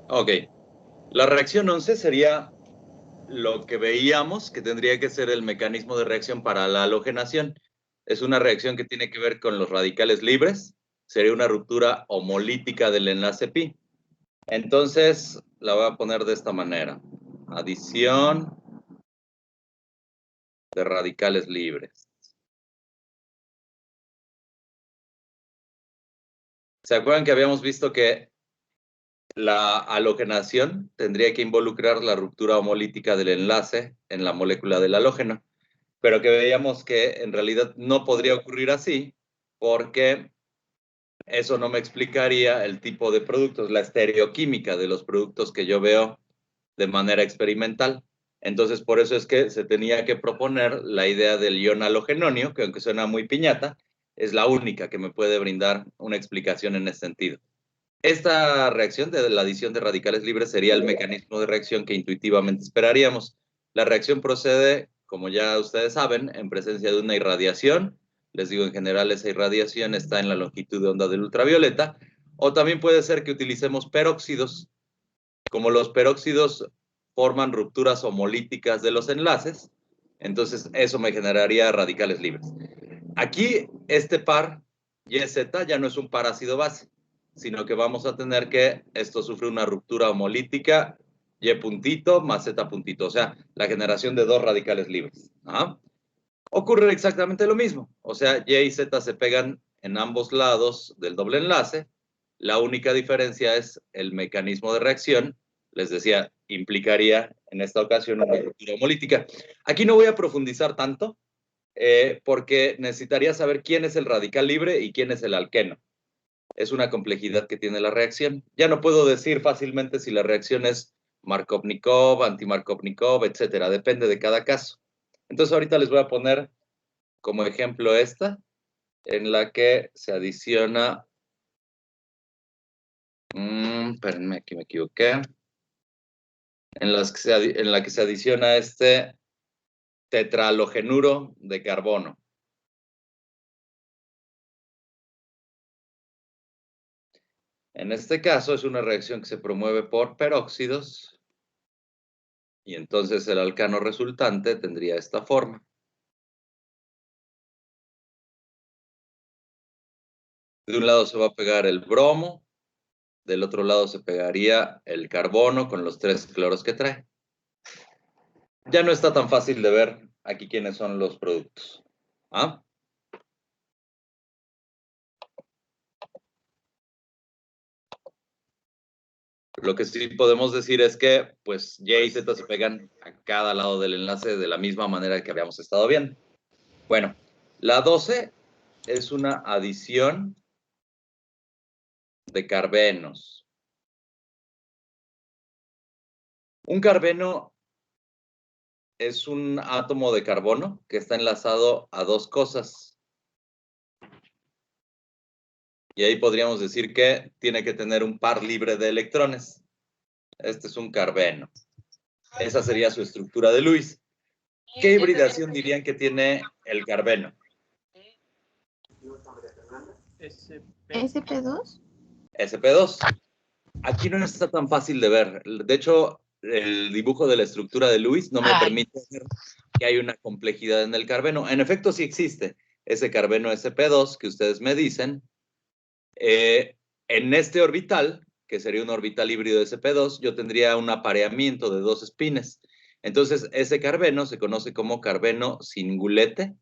Ok. La reacción 11 sería lo que veíamos que tendría que ser el mecanismo de reacción para la halogenación. Es una reacción que tiene que ver con los radicales libres. Sería una ruptura homolítica del enlace pi. Entonces, la voy a poner de esta manera. Adición de radicales libres. ¿Se acuerdan que habíamos visto que la halogenación tendría que involucrar la ruptura homolítica del enlace en la molécula del halógeno? Pero que veíamos que en realidad no podría ocurrir así porque eso no me explicaría el tipo de productos, la estereoquímica de los productos que yo veo de manera experimental. Entonces, por eso es que se tenía que proponer la idea del ion halogenonio, que aunque suena muy piñata, es la única que me puede brindar una explicación en ese sentido. Esta reacción de la adición de radicales libres sería el mecanismo de reacción que intuitivamente esperaríamos. La reacción procede, como ya ustedes saben, en presencia de una irradiación. Les digo, en general esa irradiación está en la longitud de onda del ultravioleta. O también puede ser que utilicemos peróxidos. Como los peróxidos forman rupturas homolíticas de los enlaces, entonces eso me generaría radicales libres. Aquí este par YZ ya no es un par ácido-base, sino que vamos a tener que esto sufre una ruptura homolítica Y puntito más Z puntito, o sea, la generación de dos radicales libres. ¿Ah? Ocurre exactamente lo mismo, o sea, Y y Z se pegan en ambos lados del doble enlace, la única diferencia es el mecanismo de reacción, les decía, implicaría en esta ocasión una ruptura homolítica. Aquí no voy a profundizar tanto, porque necesitaría saber quién es el radical libre y quién es el alqueno. Es una complejidad que tiene la reacción. Ya no puedo decir fácilmente si la reacción es Markovnikov, anti-Markovnikov, etcétera. Depende de cada caso. Entonces ahorita les voy a poner como ejemplo esta, en la que se adiciona... espérenme, aquí me equivoqué. En la que se adiciona este tetrahalogenuro de carbono. En este caso es una reacción que se promueve por peróxidos y entonces el alcano resultante tendría esta forma. De un lado se va a pegar el bromo, del otro lado se pegaría el carbono con los 3 cloros que trae. Ya no está tan fácil de ver aquí quiénes son los productos. ¿Ah? Lo que sí podemos decir es que pues Y y Z se pegan a cada lado del enlace de la misma manera que habíamos estado viendo. Bueno, la 12 es una adición de carbenos. Un carbeno es un átomo de carbono que está enlazado a dos cosas. Y ahí podríamos decir que tiene que tener un par libre de electrones. Este es un carbeno. Esa sería su estructura de Lewis. ¿Qué hibridación dirían que tiene el carbeno? ¿SP2? SP2. Aquí no está tan fácil de ver. De hecho, el dibujo de la estructura de Lewis no me permite ver que hay una complejidad en el carbeno. En efecto, sí existe ese carbeno SP2 que ustedes me dicen. En este orbital, que sería un orbital híbrido de SP2, yo tendría un apareamiento de dos espines. Entonces, ese carbeno se conoce como carbeno singulete.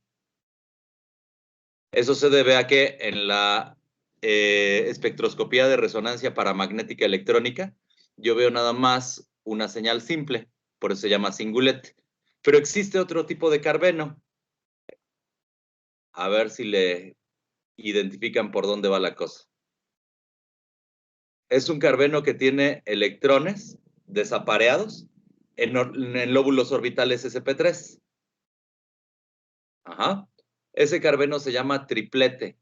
Eso se debe a que en la espectroscopía de resonancia paramagnética electrónica, yo veo nada más una señal simple, por eso se llama singulete. Pero existe otro tipo de carbeno. A ver si le identifican por dónde va la cosa. Es un carbeno que tiene electrones desapareados en lóbulos orbitales sp3. Ajá. Ese carbeno se llama triplete.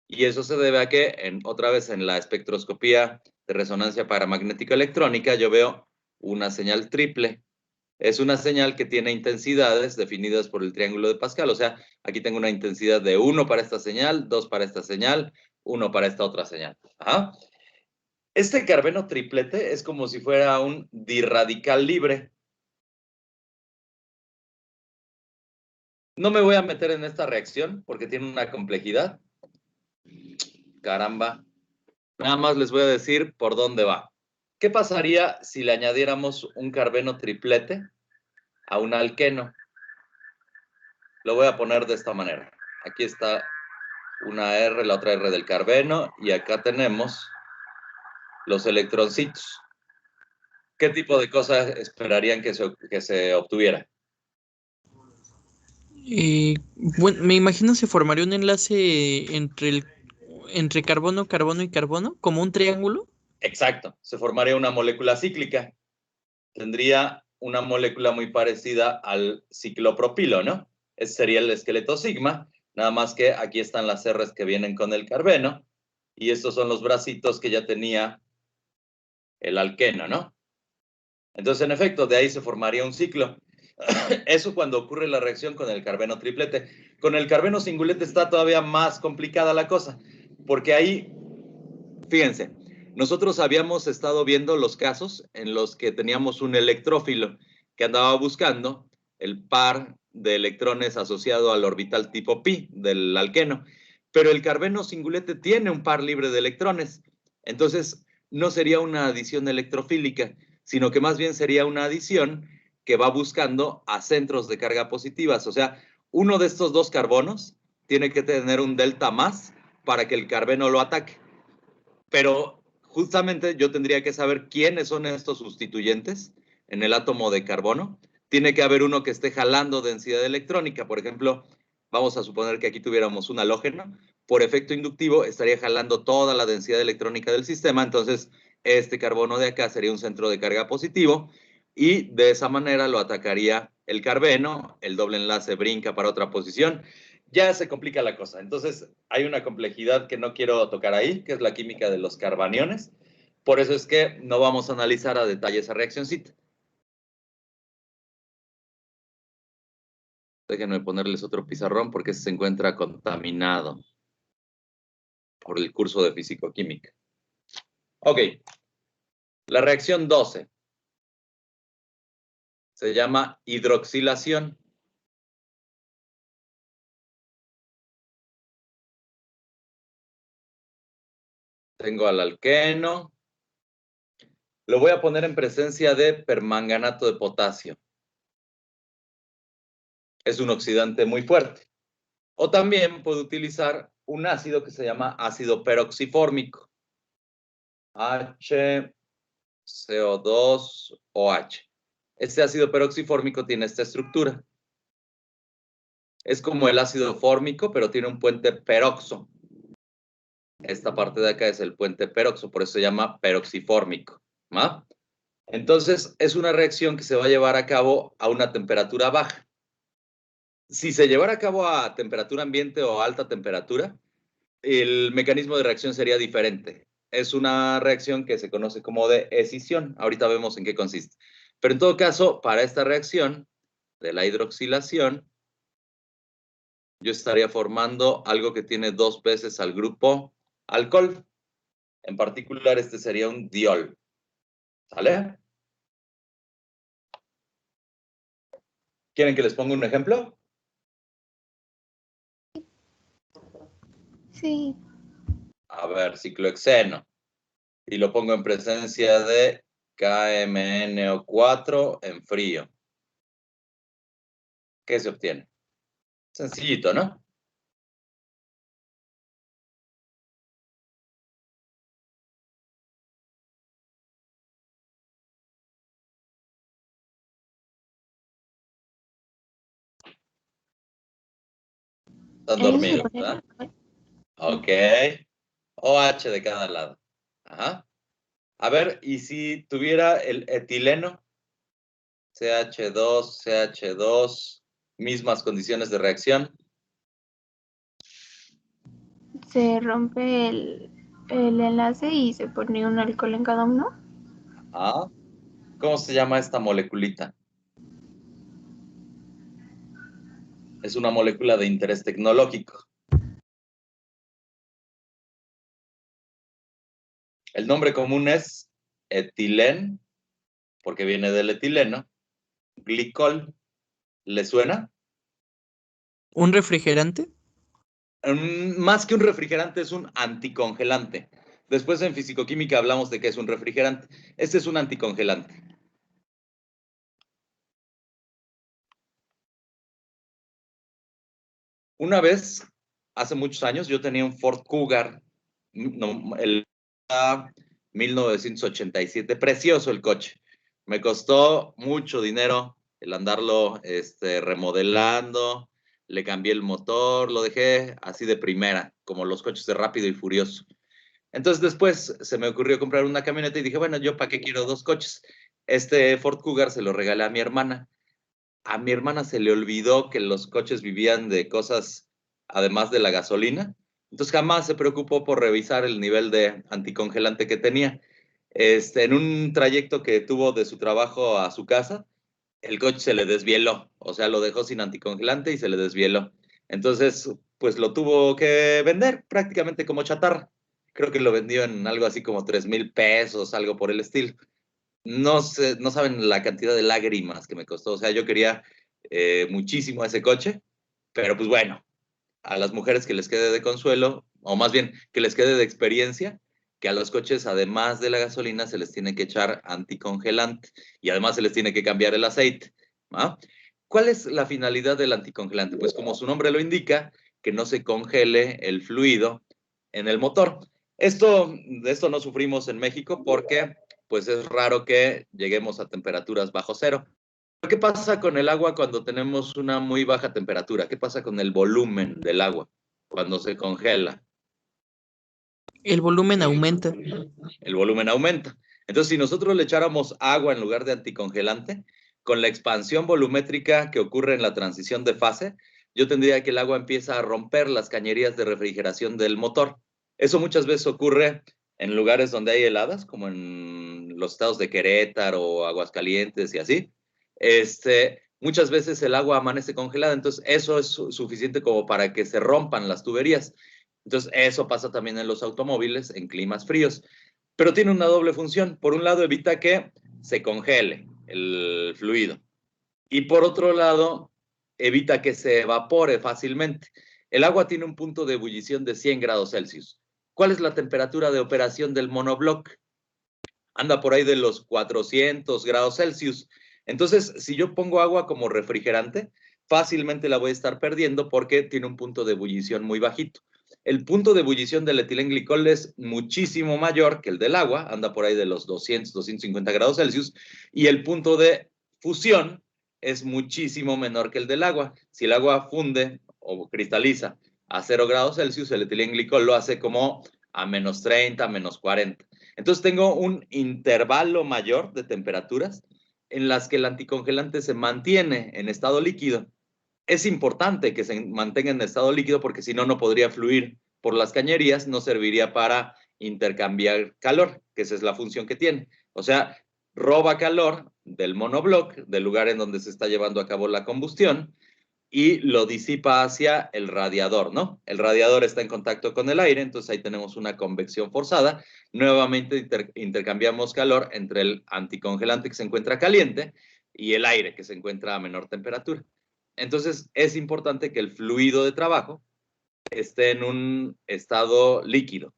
Y eso se debe a que, otra vez en la espectroscopía de resonancia paramagnética electrónica, yo veo una señal triple. Es una señal que tiene intensidades definidas por el triángulo de Pascal. O sea, aquí tengo una intensidad de 1 para esta señal, 2 para esta señal, 1 para esta otra señal. Ajá. Este carbeno triplete es como si fuera un dirradical libre. No me voy a meter en esta reacción porque tiene una complejidad. Caramba. Nada más les voy a decir por dónde va. ¿Qué pasaría si le añadiéramos un carbeno triplete a un alqueno? Lo voy a poner de esta manera. Aquí está una R, la otra R del carbeno, y acá tenemos los electroncitos. ¿Qué tipo de cosas esperarían que se obtuviera? Bueno, me imagino se formaría un enlace entre carbono, carbono y carbono, como un triángulo. Exacto, se formaría una molécula cíclica. Tendría una molécula muy parecida al ciclopropilo, ¿no? Ese sería el esqueleto sigma, nada más que aquí están las R's que vienen con el carbeno, y estos son los bracitos que ya tenía el alqueno, ¿no? Entonces, en efecto, de ahí se formaría un ciclo. Eso cuando ocurre la reacción con el carbeno triplete. Con el carbeno singulete está todavía más complicada la cosa, porque ahí, fíjense, nosotros habíamos estado viendo los casos en los que teníamos un electrófilo que andaba buscando el par de electrones asociado al orbital tipo pi del alqueno, pero el carbeno singulete tiene un par libre de electrones, entonces no sería una adición electrofílica, sino que más bien sería una adición que va buscando a centros de carga positivas, o sea, uno de estos dos carbonos tiene que tener un delta más para que el carbeno lo ataque. Pero justamente yo tendría que saber quiénes son estos sustituyentes en el átomo de carbono. Tiene que haber uno que esté jalando densidad electrónica. Por ejemplo, vamos a suponer que aquí tuviéramos un halógeno. Por efecto inductivo, estaría jalando toda la densidad electrónica del sistema. Entonces, este carbono de acá sería un centro de carga positivo y de esa manera lo atacaría el carbeno. El doble enlace brinca para otra posición, ya se complica la cosa. Entonces, hay una complejidad que no quiero tocar ahí, que es la química de los carbaniones. Por eso es que no vamos a analizar a detalle esa reaccióncita. Déjenme ponerles otro pizarrón porque se encuentra contaminado por el curso de físico-química. Ok, la reacción 12 se llama hidroxilación. Tengo al alqueno. Lo voy a poner en presencia de permanganato de potasio. Es un oxidante muy fuerte. O también puedo utilizar un ácido que se llama ácido peroxifórmico. HCO2OH. Este ácido peroxifórmico tiene esta estructura. Es como el ácido fórmico, pero tiene un puente peroxo. Esta parte de acá es el puente peroxo, por eso se llama peroxifórmico. ¿Va? Entonces, es una reacción que se va a llevar a cabo a una temperatura baja. Si se llevara a cabo a temperatura ambiente o alta temperatura, el mecanismo de reacción sería diferente. Es una reacción que se conoce como de escisión. Ahorita vemos en qué consiste. Pero en todo caso, para esta reacción de la hidroxilación, yo estaría formando algo que tiene dos veces al grupo alcohol. En particular, este sería un diol. ¿Sale? ¿Quieren que les ponga un ejemplo? Sí. A ver, ciclohexeno. Y lo pongo en presencia de KMnO4 en frío. ¿Qué se obtiene? Sencillito, ¿no? Están dormidos, ¿verdad? Ok. OH de cada lado. Ajá. A ver, ¿y si tuviera el etileno? CH2, CH2, mismas condiciones de reacción. Se rompe el enlace y se pone un alcohol en cada uno. Ajá. ¿Cómo se llama esta moleculita? Es una molécula de interés tecnológico. El nombre común es etilén, porque viene del etileno. Glicol, ¿le suena? ¿Un refrigerante? Más que un refrigerante, es un anticongelante. Después en fisicoquímica hablamos de que es un refrigerante. Este es un anticongelante. Una vez, hace muchos años, yo tenía un Ford Cougar, no, el 1987, precioso el coche. Me costó mucho dinero el andarlo remodelando, le cambié el motor, lo dejé así de primera, como los coches de Rápido y Furioso. Entonces después se me ocurrió comprar una camioneta y dije, bueno, ¿yo para qué quiero dos coches? Este Ford Cougar se lo regalé a mi hermana. A mi hermana se le olvidó que los coches vivían de cosas además de la gasolina. Entonces jamás se preocupó por revisar el nivel de anticongelante que tenía. En un trayecto que tuvo de su trabajo a su casa, el coche se le desvieló. O sea, lo dejó sin anticongelante y se le desvieló. Entonces, pues lo tuvo que vender prácticamente como chatarra. Creo que lo vendió en algo así como 3,000 pesos, algo por el estilo. No sé, no saben la cantidad de lágrimas que me costó. O sea, yo quería muchísimo ese coche, pero pues bueno, a las mujeres que les quede de consuelo, o más bien que les quede de experiencia, que a los coches, además de la gasolina, se les tiene que echar anticongelante y además se les tiene que cambiar el aceite. ¿Ah? ¿Cuál es la finalidad del anticongelante? Pues como su nombre lo indica, que no se congele el fluido en el motor. De esto no sufrimos en México porque pues es raro que lleguemos a temperaturas bajo cero. ¿Qué pasa con el agua cuando tenemos una muy baja temperatura? ¿Qué pasa con el volumen del agua cuando se congela? El volumen aumenta. El volumen aumenta. Entonces, si nosotros le echáramos agua en lugar de anticongelante, con la expansión volumétrica que ocurre en la transición de fase, yo tendría que el agua empieza a romper las cañerías de refrigeración del motor. Eso muchas veces ocurre en lugares donde hay heladas, como en los estados de Querétaro, Aguascalientes y así. Muchas veces el agua amanece congelada, entonces eso es suficiente como para que se rompan las tuberías. Entonces, eso pasa también en los automóviles en climas fríos, pero tiene una doble función. Por un lado, evita que se congele el fluido y por otro lado, evita que se evapore fácilmente. El agua tiene un punto de ebullición de 100 grados Celsius. ¿Cuál es la temperatura de operación del monobloc? Anda por ahí de los 400 grados Celsius. Entonces, si yo pongo agua como refrigerante, fácilmente la voy a estar perdiendo porque tiene un punto de ebullición muy bajito. El punto de ebullición del etilenglicol es muchísimo mayor que el del agua, anda por ahí de los 200, 250 grados Celsius, y el punto de fusión es muchísimo menor que el del agua. Si el agua funde o cristaliza a 0 grados Celsius, el etilenglicol lo hace como a menos 30, menos 40. Entonces tengo un intervalo mayor de temperaturas en las que el anticongelante se mantiene en estado líquido. Es importante que se mantenga en estado líquido porque si no, no podría fluir por las cañerías, no serviría para intercambiar calor, que esa es la función que tiene. O sea, roba calor del monobloc, del lugar en donde se está llevando a cabo la combustión, y lo disipa hacia el radiador, ¿no? El radiador está en contacto con el aire, entonces ahí tenemos una convección forzada. Nuevamente intercambiamos calor entre el anticongelante que se encuentra caliente y el aire que se encuentra a menor temperatura. Entonces es importante que el fluido de trabajo esté en un estado líquido,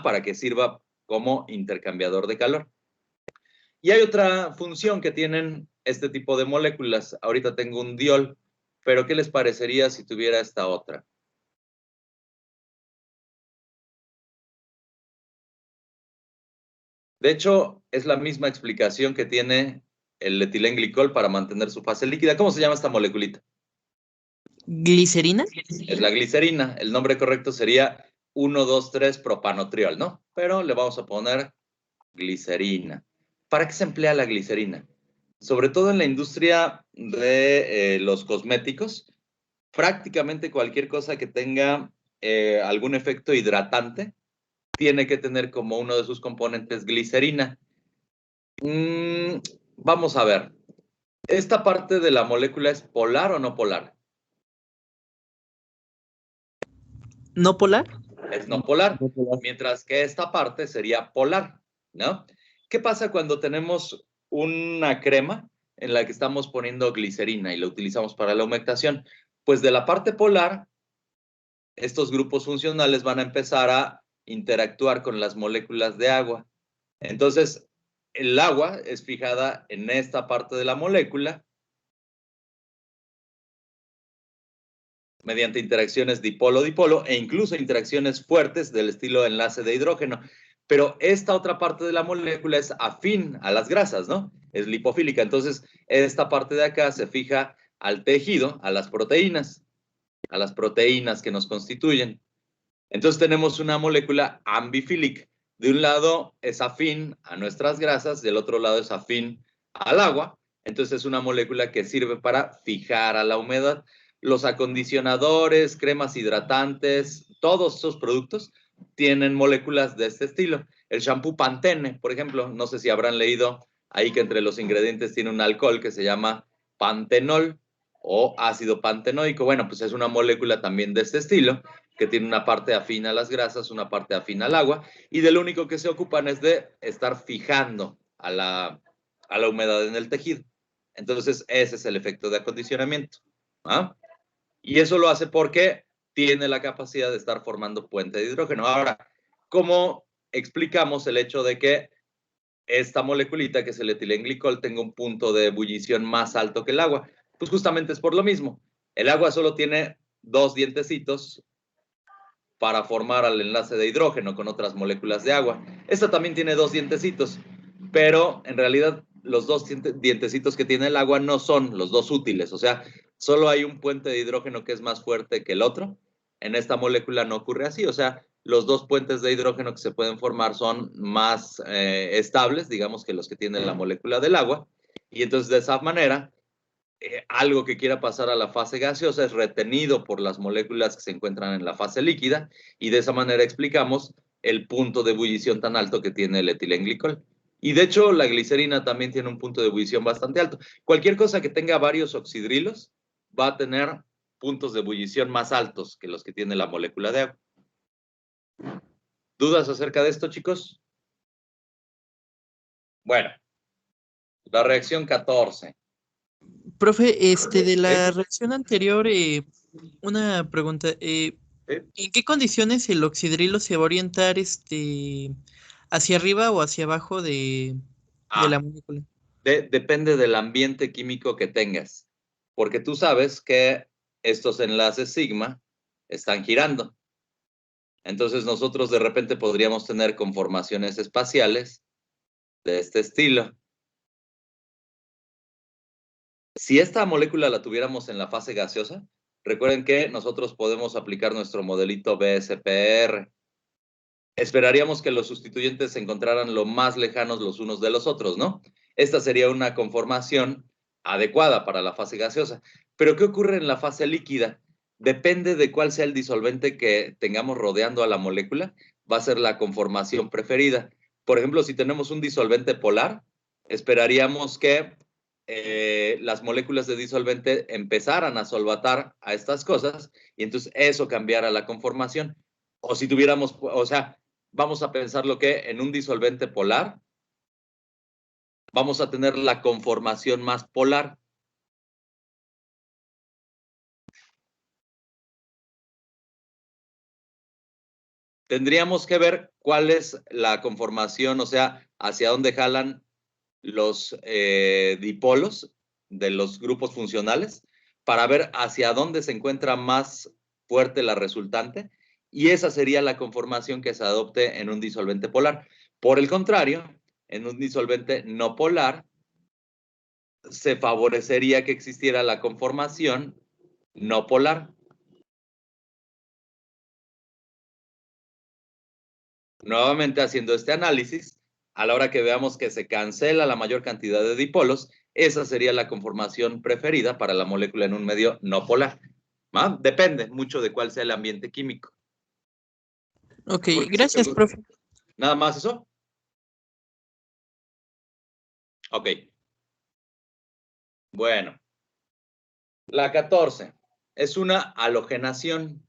para que sirva como intercambiador de calor. Y hay otra función que tienen este tipo de moléculas. Ahorita tengo un diol, pero ¿qué les parecería si tuviera esta otra? De hecho, es la misma explicación que tiene el etilenglicol para mantener su fase líquida. ¿Cómo se llama esta moleculita? ¿Glicerina? Es la glicerina. El nombre correcto sería 1,2,3-propanotriol, ¿no? Pero le vamos a poner glicerina. ¿Para qué se emplea la glicerina? Sobre todo en la industria de los cosméticos, prácticamente cualquier cosa que tenga algún efecto hidratante tiene que tener como uno de sus componentes glicerina. Vamos a ver. ¿Esta parte de la molécula es polar o no polar? ¿No polar? Es no polar, mientras que esta parte sería polar. ¿no? ¿Qué pasa cuando tenemos una crema en la que estamos poniendo glicerina y la utilizamos para la humectación? Pues de la parte polar, estos grupos funcionales van a empezar a interactuar con las moléculas de agua. Entonces, el agua es fijada en esta parte de la molécula mediante interacciones dipolo-dipolo e incluso interacciones fuertes del estilo enlace de hidrógeno. Pero esta otra parte de la molécula es afín a las grasas, ¿no? Es lipofílica. Entonces, esta parte de acá se fija al tejido, a las proteínas que nos constituyen. Entonces tenemos una molécula ambifílica. De un lado es afín a nuestras grasas, del otro lado es afín al agua. Entonces es una molécula que sirve para fijar a la humedad. Los acondicionadores, cremas hidratantes, todos esos productos tienen moléculas de este estilo. El shampoo Pantene, por ejemplo, no sé si habrán leído ahí que entre los ingredientes tiene un alcohol que se llama pantenol o ácido pantenoico. Bueno, pues es una molécula también de este estilo que tiene una parte afín a las grasas, una parte afín al agua, y de lo único que se ocupan es de estar fijando a la humedad en el tejido. Entonces, ese es el efecto de acondicionamiento. ¿Ah? Y eso lo hace porque tiene la capacidad de estar formando puente de hidrógeno. Ahora, ¿cómo explicamos el hecho de que esta moleculita, que es el etilenglicol, tenga un punto de ebullición más alto que el agua? Pues justamente es por lo mismo. El agua solo tiene dos dientecitos para formar al enlace de hidrógeno con otras moléculas de agua. Esta también tiene dos dientecitos, pero en realidad los dos dientecitos que tiene el agua no son los dos útiles, o sea, solo hay un puente de hidrógeno que es más fuerte que el otro. En esta molécula no ocurre así, o sea, los dos puentes de hidrógeno que se pueden formar son más estables, digamos, que los que tiene la molécula del agua, y entonces de esa manera algo que quiera pasar a la fase gaseosa es retenido por las moléculas que se encuentran en la fase líquida, y de esa manera explicamos el punto de ebullición tan alto que tiene el etilenglicol. Y de hecho, la glicerina también tiene un punto de ebullición bastante alto. Cualquier cosa que tenga varios oxidrilos va a tener puntos de ebullición más altos que los que tiene la molécula de agua. ¿Dudas acerca de esto, chicos? Bueno, la reacción 14. Profe, de la reacción anterior, una pregunta. ¿En qué condiciones el oxidrilo se va a orientar hacia arriba o hacia abajo de la molécula? Depende del ambiente químico que tengas, porque tú sabes que estos enlaces sigma están girando. Entonces nosotros de repente podríamos tener conformaciones espaciales de este estilo. Si esta molécula la tuviéramos en la fase gaseosa, recuerden que nosotros podemos aplicar nuestro modelito BSPR. Esperaríamos que los sustituyentes se encontraran lo más lejanos los unos de los otros, ¿no? Esta sería una conformación adecuada para la fase gaseosa. Pero ¿qué ocurre en la fase líquida? Depende de cuál sea el disolvente que tengamos rodeando a la molécula, va a ser la conformación preferida. Por ejemplo, si tenemos un disolvente polar, esperaríamos que las moléculas de disolvente empezaran a solvatar a estas cosas y entonces eso cambiara la conformación. O si tuviéramos, o sea, vamos a pensar lo que en un disolvente polar vamos a tener la conformación más polar. Tendríamos que ver cuál es la conformación, o sea, hacia dónde jalan los dipolos de los grupos funcionales para ver hacia dónde se encuentra más fuerte la resultante, y esa sería la conformación que se adopte en un disolvente polar. Por el contrario, en un disolvente no polar, se favorecería que existiera la conformación no polar. Nuevamente haciendo este análisis, a la hora que veamos que se cancela la mayor cantidad de dipolos, esa sería la conformación preferida para la molécula en un medio no polar. ¿Ah? Depende mucho de cuál sea el ambiente químico. Ok, gracias, profe. ¿Nada más eso? Ok. Bueno. La 14 es una halogenación.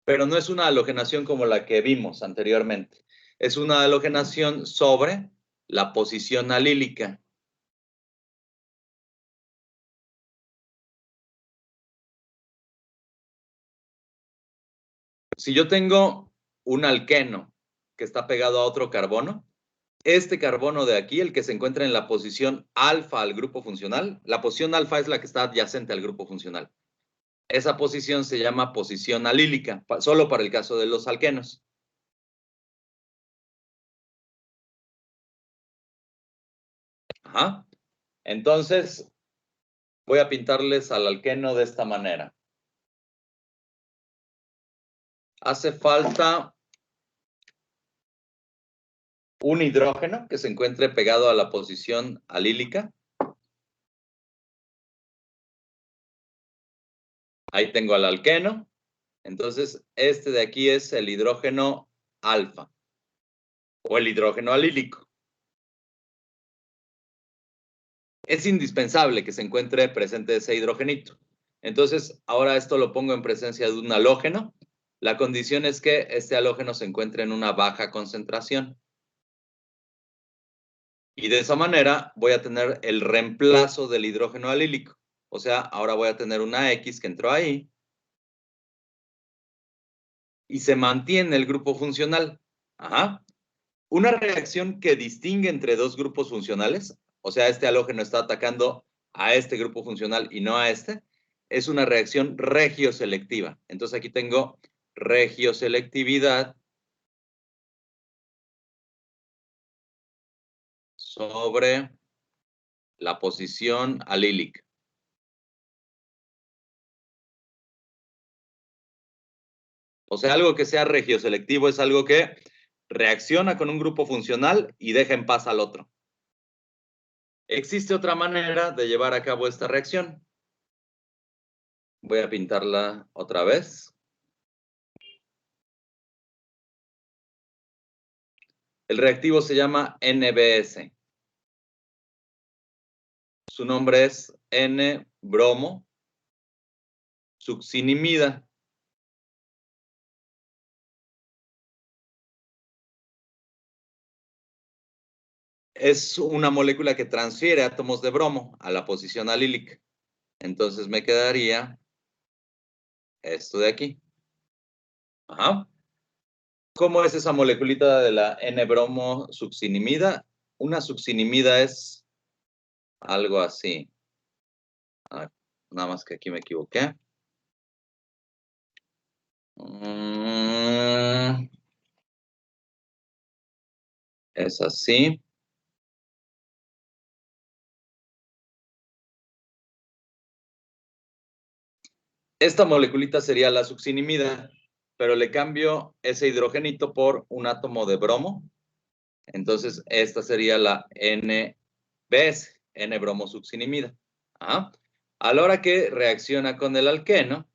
pero no es una halogenación como la que vimos anteriormente. Es una halogenación sobre la posición alílica. Si yo tengo un alqueno que está pegado a otro carbono, este carbono de aquí, el que se encuentra en la posición alfa al grupo funcional, la posición alfa es la que está adyacente al grupo funcional. Esa posición se llama posición alílica, solo para el caso de los alquenos. Ajá. Entonces, voy a pintarles al alqueno de esta manera. Hace falta un hidrógeno que se encuentre pegado a la posición alílica. Ahí tengo al alqueno. Entonces, este de aquí es el hidrógeno alfa o el hidrógeno alílico. Es indispensable que se encuentre presente ese hidrogenito. Entonces, ahora esto lo pongo en presencia de un halógeno. La condición es que este halógeno se encuentre en una baja concentración. Y de esa manera voy a tener el reemplazo del hidrógeno alílico. O sea, ahora voy a tener una X que entró ahí. Y se mantiene el grupo funcional. Ajá. Una reacción que distingue entre dos grupos funcionales, o sea, este halógeno está atacando a este grupo funcional y no a este, es una reacción regioselectiva. Entonces aquí tengo regioselectividad sobre la posición alílica. O sea, algo que sea regioselectivo es algo que reacciona con un grupo funcional y deja en paz al otro. Existe otra manera de llevar a cabo esta reacción. Voy a pintarla otra vez. El reactivo se llama NBS. Su nombre es N-bromo succinimida. Es una molécula que transfiere átomos de bromo a la posición alílica. Entonces me quedaría esto de aquí. Ajá. ¿Cómo es esa moleculita de la N-bromo succinimida? Una succinimida es algo así. Nada más que aquí me equivoqué. Es así. Esta moleculita sería la succinimida, pero le cambio ese hidrogenito por un átomo de bromo. Entonces, esta sería la NBS, N-bromosuccinimida. ¿Ah? A la hora que reacciona con el alqueno,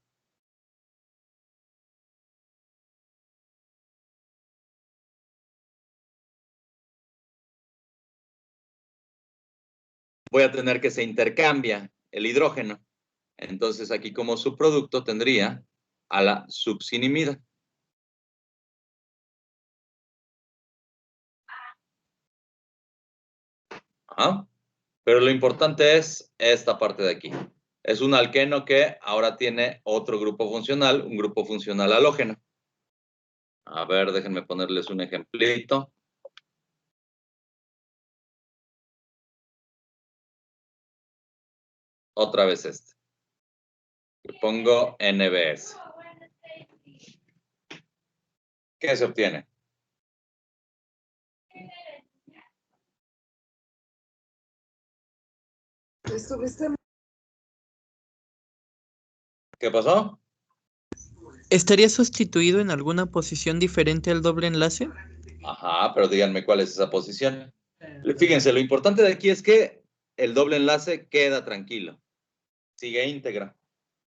voy a tener que se intercambia el hidrógeno. Entonces, aquí como subproducto tendría a la succinimida. ¿Ah? Pero lo importante es esta parte de aquí. Es un alqueno que ahora tiene otro grupo funcional, un grupo funcional halógeno. A ver, déjenme ponerles un ejemplito. Otra vez este. Le pongo NBS. ¿Qué se obtiene? ¿Qué pasó? ¿Estaría sustituido en alguna posición diferente al doble enlace? Ajá, pero díganme cuál es esa posición. Fíjense, lo importante de aquí es que el doble enlace queda tranquilo. Sigue íntegra.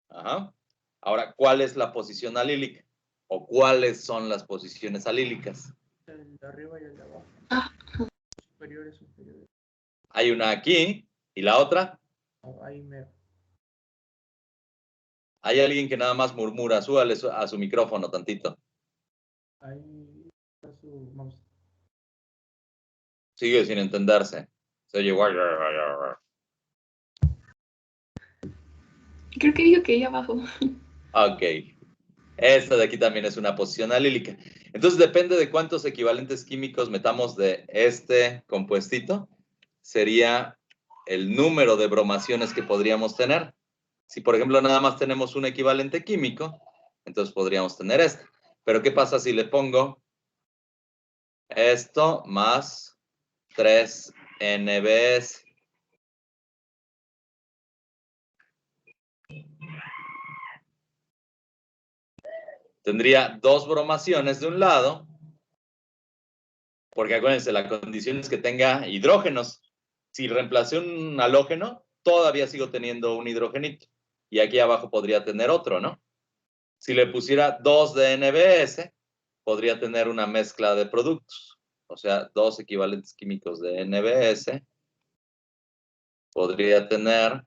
Ajá. Ahora, ¿cuál es la posición alílica? ¿O cuáles son las posiciones alílicas? El de arriba y el de abajo. Superiores. Hay una aquí y la otra. Ahí mero. Hay alguien que nada más murmura, súbale a su micrófono tantito. Ahí está su mouse. Sigue sin entenderse. Se oye. Creo que dijo que ahí abajo. Ok. Esta de aquí también es una posición alílica. Entonces depende de cuántos equivalentes químicos metamos de este compuestito, sería el número de bromaciones que podríamos tener. Si, por ejemplo, nada más tenemos un equivalente químico, entonces podríamos tener este. Pero ¿qué pasa si le pongo esto más 3NBS? Tendría 2 bromaciones de un lado, porque acuérdense, la condición es que tenga hidrógenos. Si reemplacé un halógeno, todavía sigo teniendo un hidrogenito. Y aquí abajo podría tener otro, ¿no? Si le pusiera 2 de NBS, podría tener una mezcla de productos. O sea, 2 equivalentes químicos de NBS. Podría tener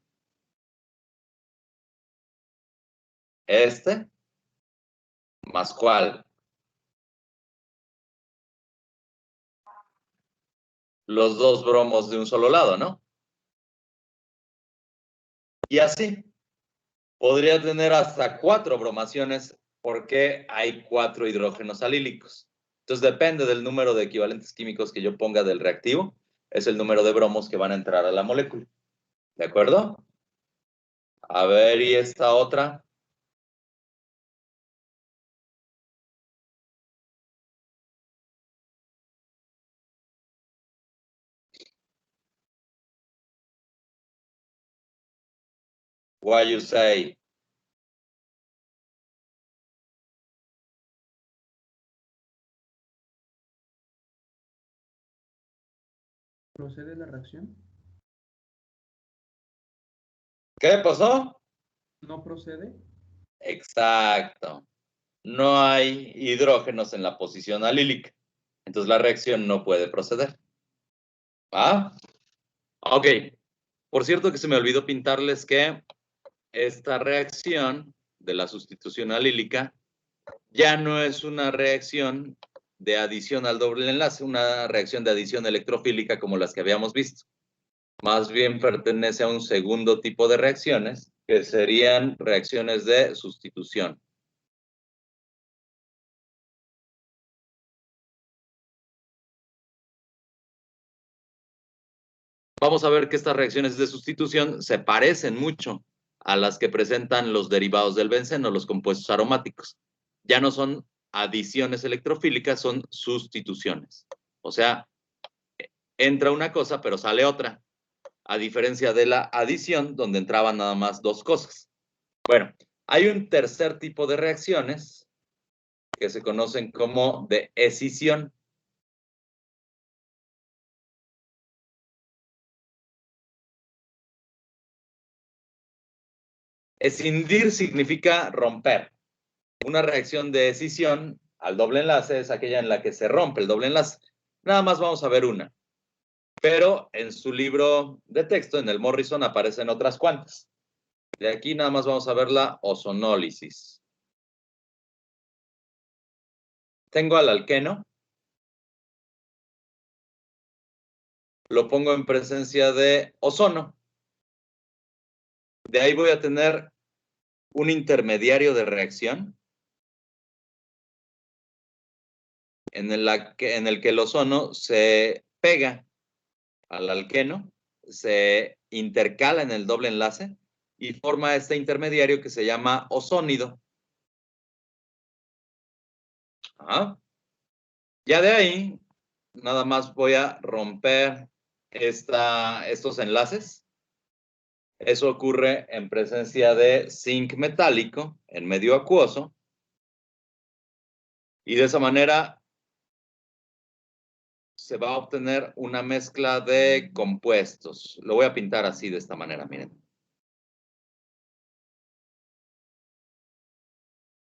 este, más cuál. Los 2 bromos de un solo lado, ¿no? Y así. Podría tener hasta 4 bromaciones porque hay 4 hidrógenos alílicos. Entonces depende del número de equivalentes químicos que yo ponga del reactivo, es el número de bromos que van a entrar a la molécula. ¿De acuerdo? A ver, ¿y esta otra? What you say? ¿Procede la reacción? ¿Qué pasó? ¿No procede? Exacto. No hay hidrógenos en la posición alílica. Entonces la reacción no puede proceder. ¿Ah? Ok. Por cierto que se me olvidó pintarles que esta reacción de la sustitución alílica ya no es una reacción de adición al doble enlace, una reacción de adición electrofílica como las que habíamos visto. Más bien pertenece a un segundo tipo de reacciones, que serían reacciones de sustitución. Vamos a ver que estas reacciones de sustitución se parecen mucho a las que presentan los derivados del benceno, los compuestos aromáticos. Ya no son adiciones electrofílicas, son sustituciones. O sea, entra una cosa, pero sale otra. A diferencia de la adición, donde entraban nada más 2 cosas. Bueno, hay un tercer tipo de reacciones que se conocen como de escisión. Escindir significa romper. Una reacción de escisión al doble enlace es aquella en la que se rompe el doble enlace. Nada más vamos a ver una. Pero en su libro de texto, en el Morrison, aparecen otras cuantas. De aquí nada más vamos a ver la ozonólisis. Tengo al alqueno. Lo pongo en presencia de ozono. De ahí voy a tener un intermediario de reacción en el que el ozono se pega al alqueno, se intercala en el doble enlace y forma este intermediario que se llama ozónido. Ya de ahí, nada más voy a romper estos enlaces. Eso ocurre en presencia de zinc metálico en medio acuoso. Y de esa manera se va a obtener una mezcla de compuestos. Lo voy a pintar así, de esta manera, miren.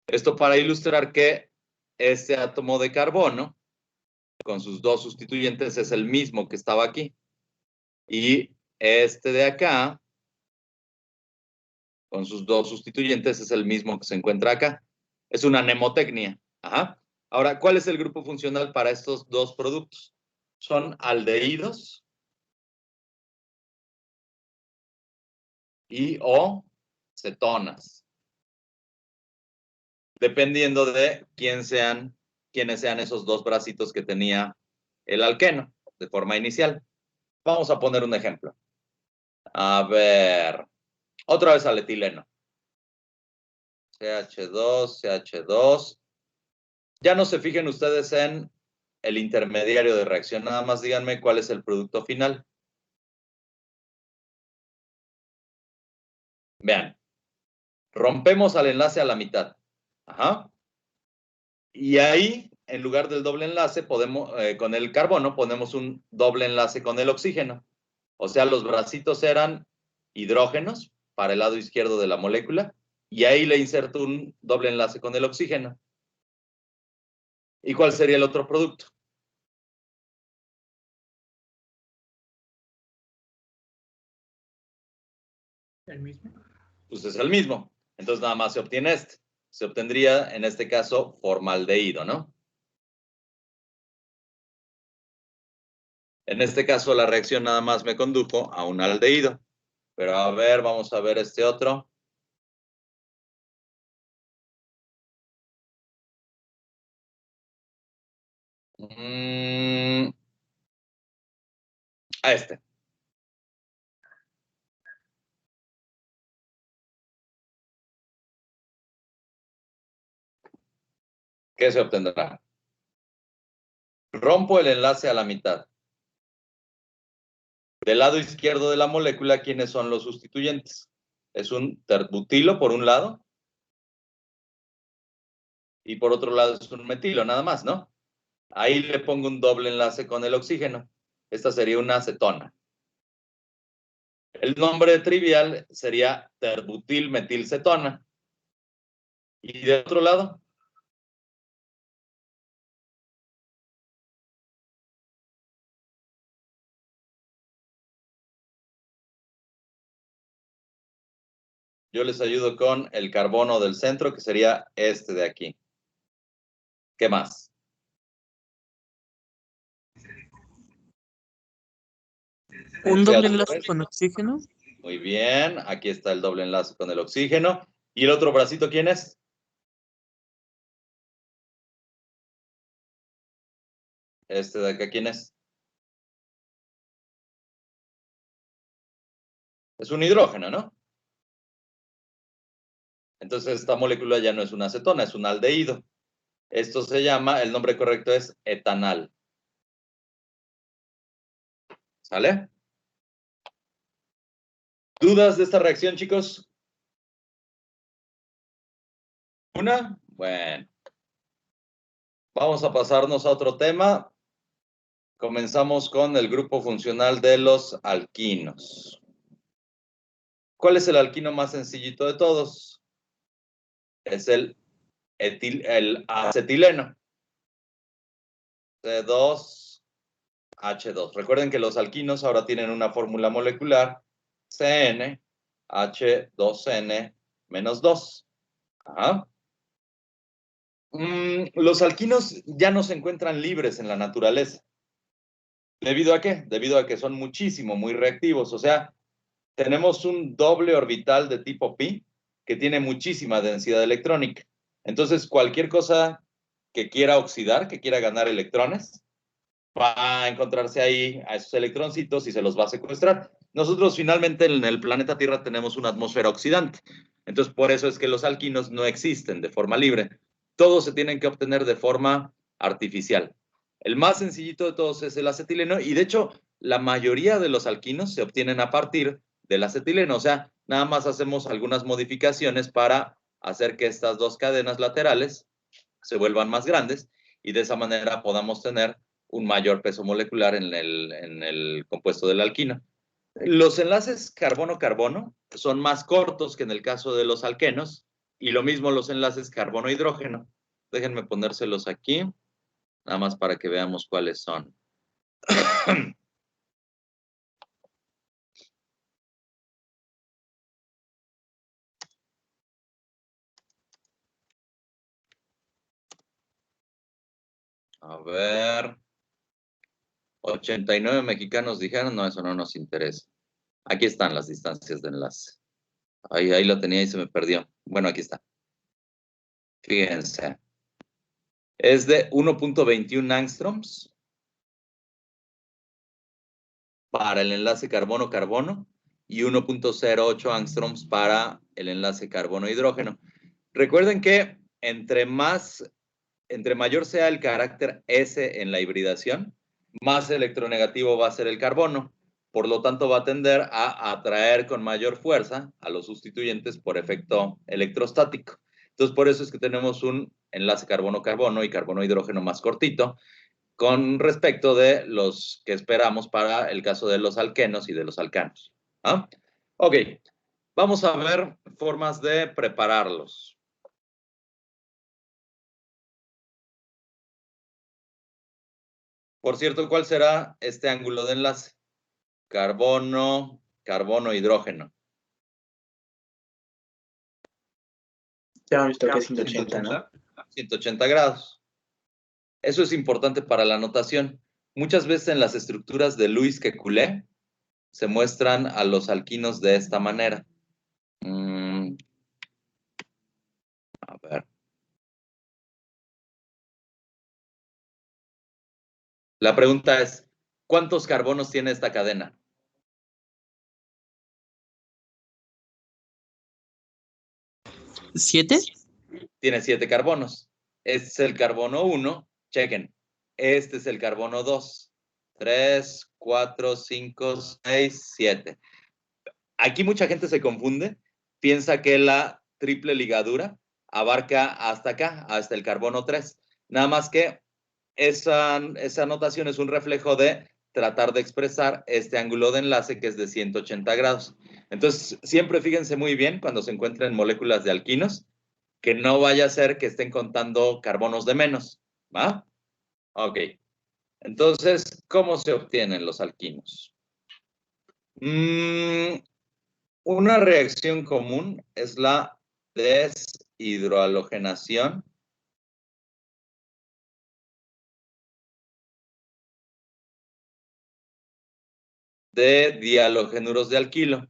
Esto para ilustrar que este átomo de carbono, con sus 2 sustituyentes, es el mismo que estaba aquí. Y este de acá con sus dos sustituyentes es el mismo que se encuentra acá. Es una mnemotecnia. Ajá. Ahora, ¿cuál es el grupo funcional para estos dos productos? Son aldehídos y o cetonas. Dependiendo de quiénes sean esos dos bracitos que tenía el alqueno de forma inicial. Vamos a poner un ejemplo. A ver, otra vez al etileno. CH2, CH2. Ya no se fijen ustedes en el intermediario de reacción, nada más díganme cuál es el producto final. Vean, rompemos al enlace a la mitad. Ajá. Y ahí, en lugar del doble enlace, podemos, con el carbono, ponemos un doble enlace con el oxígeno. O sea, los bracitos eran hidrógenos para el lado izquierdo de la molécula, y ahí le inserto un doble enlace con el oxígeno. ¿Y cuál sería el otro producto? ¿El mismo? Pues es el mismo. Entonces nada más se obtiene este. Se obtendría, en este caso, formaldehído, ¿no? En este caso, la reacción nada más me condujo a un aldehído. Pero a ver, vamos a ver este otro. A este. ¿Qué se obtendrá? Rompo el enlace a la mitad. Del lado izquierdo de la molécula, ¿quiénes son los sustituyentes? Es un terbutilo por un lado y por otro lado es un metilo, nada más, ¿no? Ahí le pongo un doble enlace con el oxígeno. Esta sería una acetona. El nombre trivial sería terbutilmetilcetona. Y de otro lado, yo les ayudo con el carbono del centro, que sería este de aquí. ¿Qué más? ¿Un doble enlace con oxígeno? Muy bien, aquí está el doble enlace con el oxígeno. ¿Y el otro bracito quién es? Este de acá, ¿quién es? Es un hidrógeno, ¿no? Entonces esta molécula ya no es una acetona, es un aldehído. Esto se llama, el nombre correcto es etanal. ¿Sale? ¿Dudas de esta reacción, chicos? ¿Una? Bueno. Vamos a pasarnos a otro tema. Comenzamos con el grupo funcional de los alquinos. ¿Cuál es el alquino más sencillito de todos? Es el acetileno. C2H2. Recuerden que los alquinos ahora tienen una fórmula molecular CnH2n-2. Ajá. Los alquinos ya no se encuentran libres en la naturaleza. ¿Debido a qué? Debido a que son muy reactivos. O sea, tenemos un doble orbital de tipo pi que tiene muchísima densidad electrónica. Entonces, cualquier cosa que quiera oxidar, que quiera ganar electrones, va a encontrarse ahí a esos electroncitos y se los va a secuestrar. Nosotros finalmente en el planeta Tierra tenemos una atmósfera oxidante. Entonces, por eso es que los alquinos no existen de forma libre. Todos se tienen que obtener de forma artificial. El más sencillito de todos es el acetileno y de hecho la mayoría de los alquinos se obtienen a partir del acetileno. O sea, nada más hacemos algunas modificaciones para hacer que estas dos cadenas laterales se vuelvan más grandes y de esa manera podamos tener un mayor peso molecular en el compuesto del alquino. Los enlaces carbono-carbono son más cortos que en el caso de los alquenos y lo mismo los enlaces carbono-hidrógeno. Déjenme ponérselos aquí, nada más para que veamos cuáles son. A ver. 89 mexicanos dijeron, no, eso no nos interesa. Aquí están las distancias de enlace. Ahí lo tenía y se me perdió. Bueno, aquí está. Fíjense. Es de 1.21 angstroms para el enlace carbono-carbono y 1.08 angstroms para el enlace carbono-hidrógeno. Recuerden que entre mayor sea el carácter S en la hibridación, más electronegativo va a ser el carbono. Por lo tanto, va a tender a atraer con mayor fuerza a los sustituyentes por efecto electrostático. Entonces, por eso es que tenemos un enlace carbono-carbono y carbono-hidrógeno más cortito con respecto de los que esperamos para el caso de los alquenos y de los alcanos. ¿Ah? Ok, vamos a ver formas de prepararlos. Por cierto, ¿cuál será este ángulo de enlace? Carbono, carbono, hidrógeno. Ya hemos visto que es 180, ¿no? 180 grados. Eso es importante para la notación. Muchas veces en las estructuras de Louis Kekulé se muestran a los alquinos de esta manera. A ver. La pregunta es, ¿cuántos carbonos tiene esta cadena? ¿7? Tiene 7 carbonos. Este es el carbono 1. Chequen. Este es el carbono 2. 3, 4, 5, 6, 7. Aquí mucha gente se confunde. Piensa que la triple ligadura abarca hasta acá, hasta el carbono 3. Nada más que esa notación es un reflejo de tratar de expresar este ángulo de enlace que es de 180 grados. Entonces, siempre fíjense muy bien cuando se encuentren moléculas de alquinos, que no vaya a ser que estén contando carbonos de menos, ¿va? Ok. Entonces, ¿cómo se obtienen los alquinos? Una reacción común es la deshidrohalogenación de dihalogenuros de alquilo.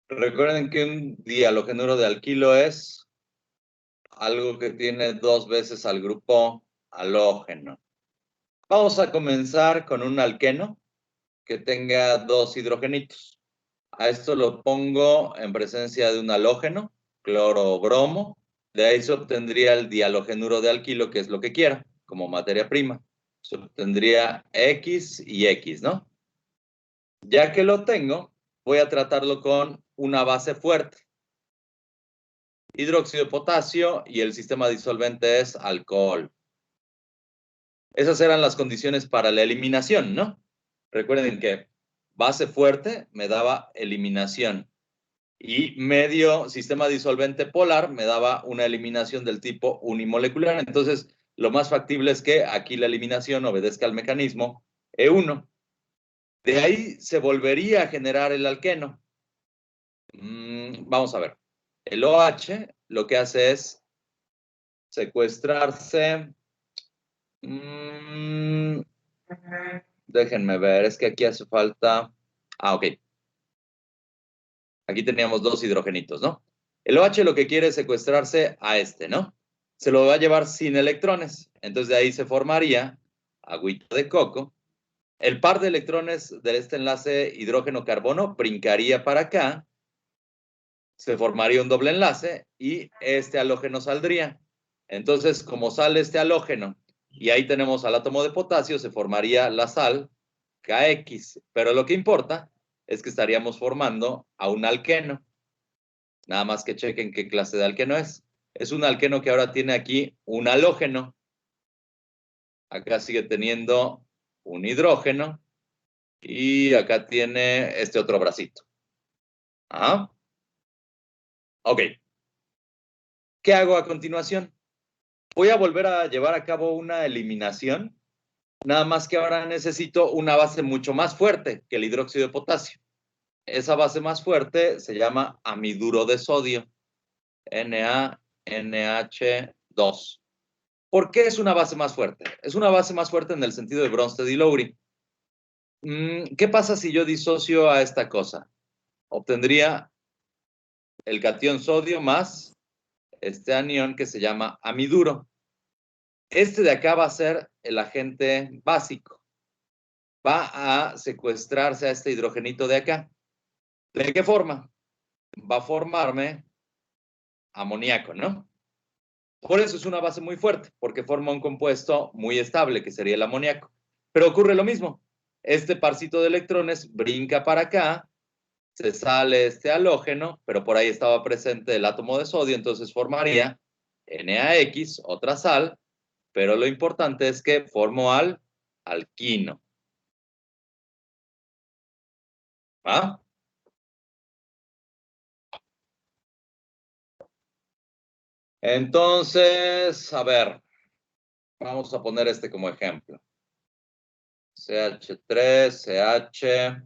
Recuerden que un dihalogenuro de alquilo es algo que tiene 2 veces al grupo halógeno. Vamos a comenzar con un alqueno que tenga 2 hidrogenitos. A esto lo pongo en presencia de un halógeno, cloro o bromo. De ahí se obtendría el dihalogenuro de alquilo, que es lo que quiera, como materia prima. Se obtendría X y X, ¿no? Ya que lo tengo, voy a tratarlo con una base fuerte. Hidróxido de potasio y el sistema disolvente es alcohol. Esas eran las condiciones para la eliminación, ¿no? Recuerden que base fuerte me daba eliminación y medio sistema disolvente polar me daba una eliminación del tipo unimolecular. Entonces, lo más factible es que aquí la eliminación obedezca al mecanismo E1. De ahí se volvería a generar el alqueno. Vamos a ver. El OH lo que hace es secuestrarse. Déjenme ver, es que aquí hace falta. Ok. Aquí teníamos 2 hidrogenitos, ¿no? El OH lo que quiere es secuestrarse a este, ¿no? Se lo va a llevar sin electrones. Entonces de ahí se formaría agüita de coco. El par de electrones de este enlace hidrógeno-carbono brincaría para acá. Se formaría un doble enlace y este halógeno saldría. Entonces, como sale este halógeno y ahí tenemos al átomo de potasio, se formaría la sal KX. Pero lo que importa es que estaríamos formando a un alqueno. Nada más que chequen qué clase de alqueno es. Es un alqueno que ahora tiene aquí un halógeno. Acá sigue teniendo un hidrógeno y acá tiene este otro bracito. ¿Ah? Ok. ¿Qué hago a continuación? Voy a volver a llevar a cabo una eliminación Nada más que ahora necesito una base mucho más fuerte que el hidróxido de potasio. Esa base más fuerte se llama amiduro de sodio, NaNH2. ¿Por qué es una base más fuerte? Es una base más fuerte en el sentido de Bronsted y Lowry. ¿Qué pasa si yo disocio a esta cosa? Obtendría el catión sodio más este anión que se llama amiduro. Este de acá va a ser el agente básico. Va a secuestrarse a este hidrogenito de acá. ¿De qué forma? Va a formarme amoníaco, ¿no? Por eso es una base muy fuerte, porque forma un compuesto muy estable, que sería el amoníaco. Pero ocurre lo mismo. Este parcito de electrones brinca para acá, se sale este halógeno, pero por ahí estaba presente el átomo de sodio, entonces formaría NaX, otra sal, pero lo importante es que formo al alquino. ¿Ah? Entonces, a ver, vamos a poner este como ejemplo. CH3, CH,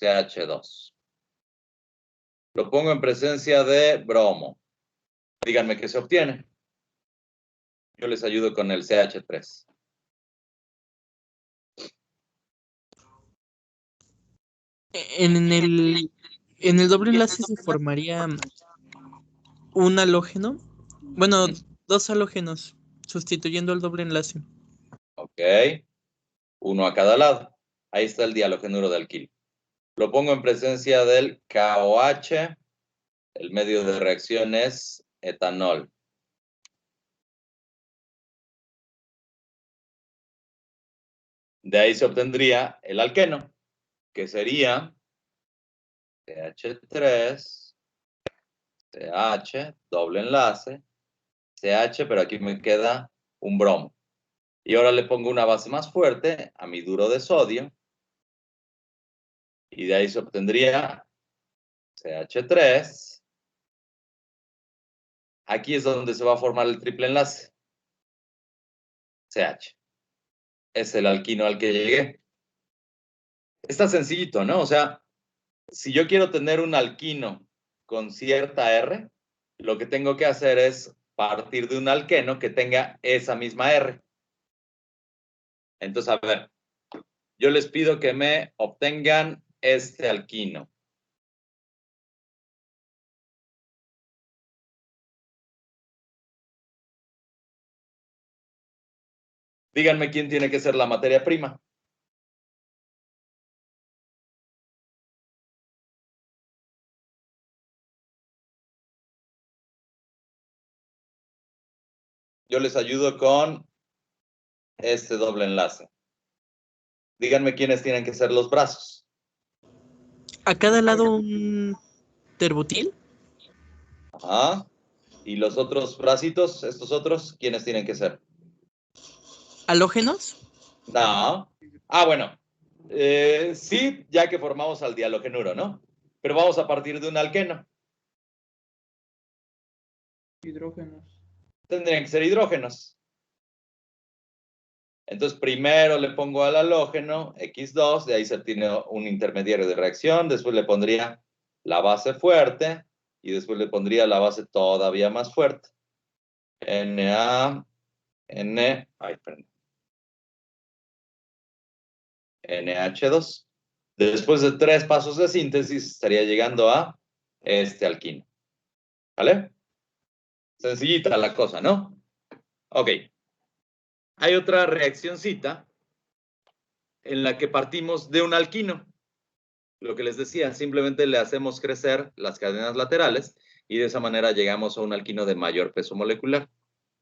CH2. Lo pongo en presencia de bromo. Díganme qué se obtiene. Yo les ayudo con el CH3. En el doble enlace se formaría un halógeno. Bueno, dos halógenos, sustituyendo el doble enlace. Ok. Uno a cada lado. Ahí está el dihalogenuro de alquilo. Lo pongo en presencia del KOH. El medio de reacción es etanol. De ahí se obtendría el alqueno, que sería CH3, CH, doble enlace, CH, pero aquí me queda un bromo. Y ahora le pongo una base más fuerte, amiduro de sodio, y de ahí se obtendría CH3. Aquí es donde se va a formar el triple enlace. CH. Es el alquino al que llegué. Está sencillito, ¿no? O sea, si yo quiero tener un alquino con cierta R, lo que tengo que hacer es partir de un alqueno que tenga esa misma R. Entonces, a ver, yo les pido que me obtengan este alquino. Díganme quién tiene que ser la materia prima. Yo les ayudo con este doble enlace. Díganme quiénes tienen que ser los brazos. A cada lado un terbutil. Ajá. Y los otros bracitos, estos otros, ¿quiénes tienen que ser? ¿Halógenos? No. Ah, bueno. Sí, ya que formamos al dihalogenuro, ¿no? Pero vamos a partir de un alqueno. Hidrógenos. Tendrían que ser hidrógenos. Entonces, primero le pongo al halógeno X2, de ahí se obtiene un intermediario de reacción, después le pondría la base fuerte y después le pondría la base todavía más fuerte. NH2. Después de 3 pasos de síntesis, estaría llegando a este alquino. ¿Vale? Sencillita la cosa, ¿no? Ok. Hay otra reaccioncita en la que partimos de un alquino. Lo que les decía, simplemente le hacemos crecer las cadenas laterales y de esa manera llegamos a un alquino de mayor peso molecular.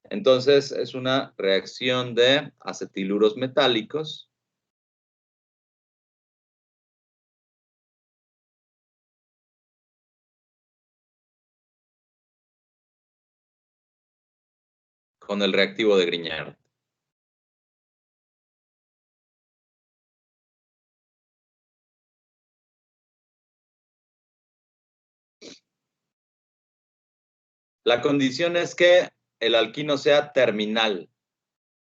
Entonces, es una reacción de acetiluros metálicos con el reactivo de Grignard. La condición es que el alquino sea terminal.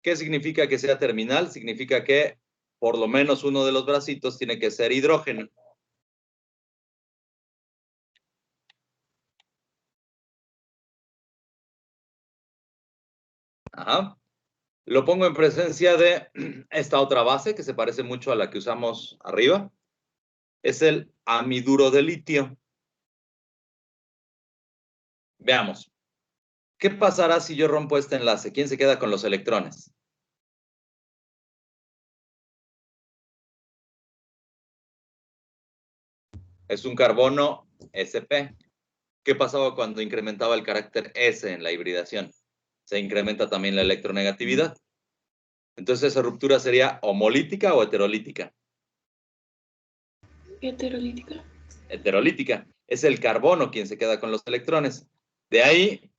¿Qué significa que sea terminal? Significa que por lo menos uno de los bracitos tiene que ser hidrógeno. Ajá. Lo pongo en presencia de esta otra base que se parece mucho a la que usamos arriba. Es el amiduro de litio. Veamos. ¿Qué pasará si yo rompo este enlace? ¿Quién se queda con los electrones? Es un carbono sp. ¿Qué pasaba cuando incrementaba el carácter S en la hibridación? Se incrementa también la electronegatividad. Entonces, ¿esa ruptura sería homolítica o heterolítica? Heterolítica. Heterolítica. Es el carbono quien se queda con los electrones. De ahí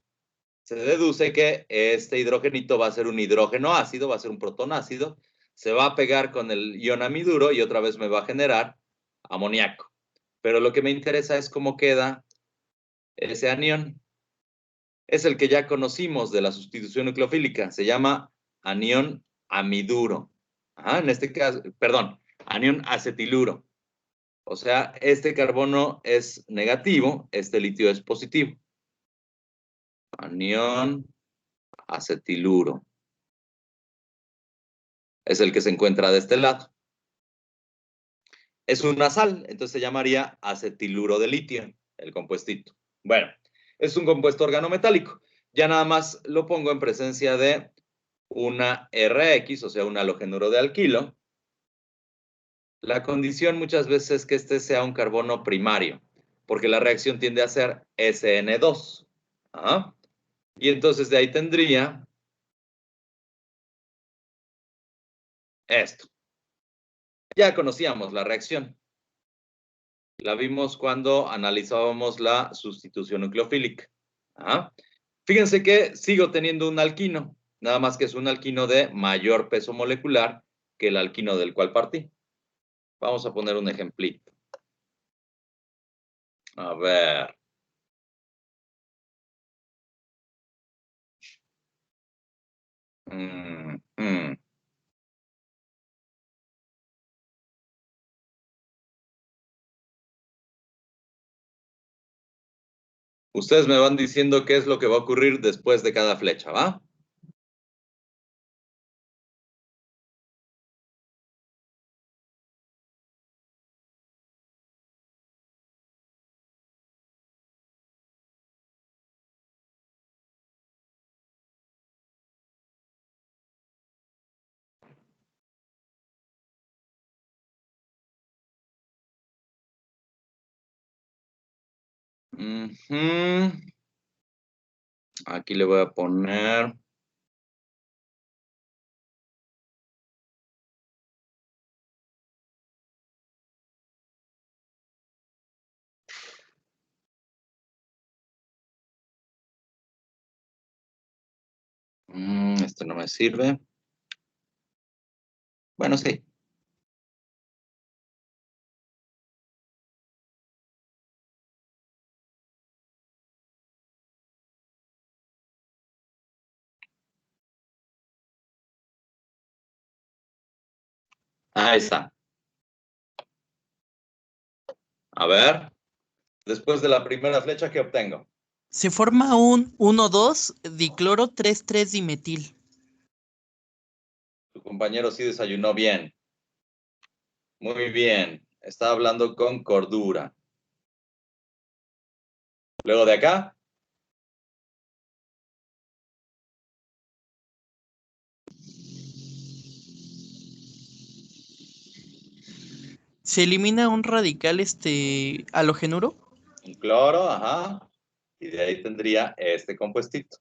se deduce que este hidrogenito va a ser un hidrógeno ácido, va a ser un protón ácido, se va a pegar con el ion amiduro y otra vez me va a generar amoníaco. Pero lo que me interesa es cómo queda ese anión. Es el que ya conocimos de la sustitución nucleofílica. Se llama anión amiduro. En este caso, perdón, anión acetiluro. O sea, este carbono es negativo, este litio es positivo. Anión acetiluro. Es el que se encuentra de este lado. Es una sal, entonces se llamaría acetiluro de litio, el compuestito. Bueno, es un compuesto organometálico. Ya nada más lo pongo en presencia de una RX, o sea, un halogenuro de alquilo. La condición muchas veces es que este sea un carbono primario, porque la reacción tiende a ser SN2. Y entonces de ahí tendría esto. Ya conocíamos la reacción. La vimos cuando analizábamos la sustitución nucleofílica. Fíjense que sigo teniendo un alquino, nada más que es un alquino de mayor peso molecular que el alquino del cual partí. Vamos a poner un ejemplito. A ver. Ustedes me van diciendo qué es lo que va a ocurrir después de cada flecha, ¿va? Aquí le voy a poner... Esto no me sirve. Bueno, sí. Ahí está. A ver, después de la primera flecha, ¿qué obtengo? Se forma un 1,2 dicloro 3,3 dimetil. Tu compañero sí desayunó bien. Muy bien. Está hablando con cordura. Luego de acá. Se elimina un radical halogenuro. Un cloro, ajá. Y de ahí tendría este compuestito.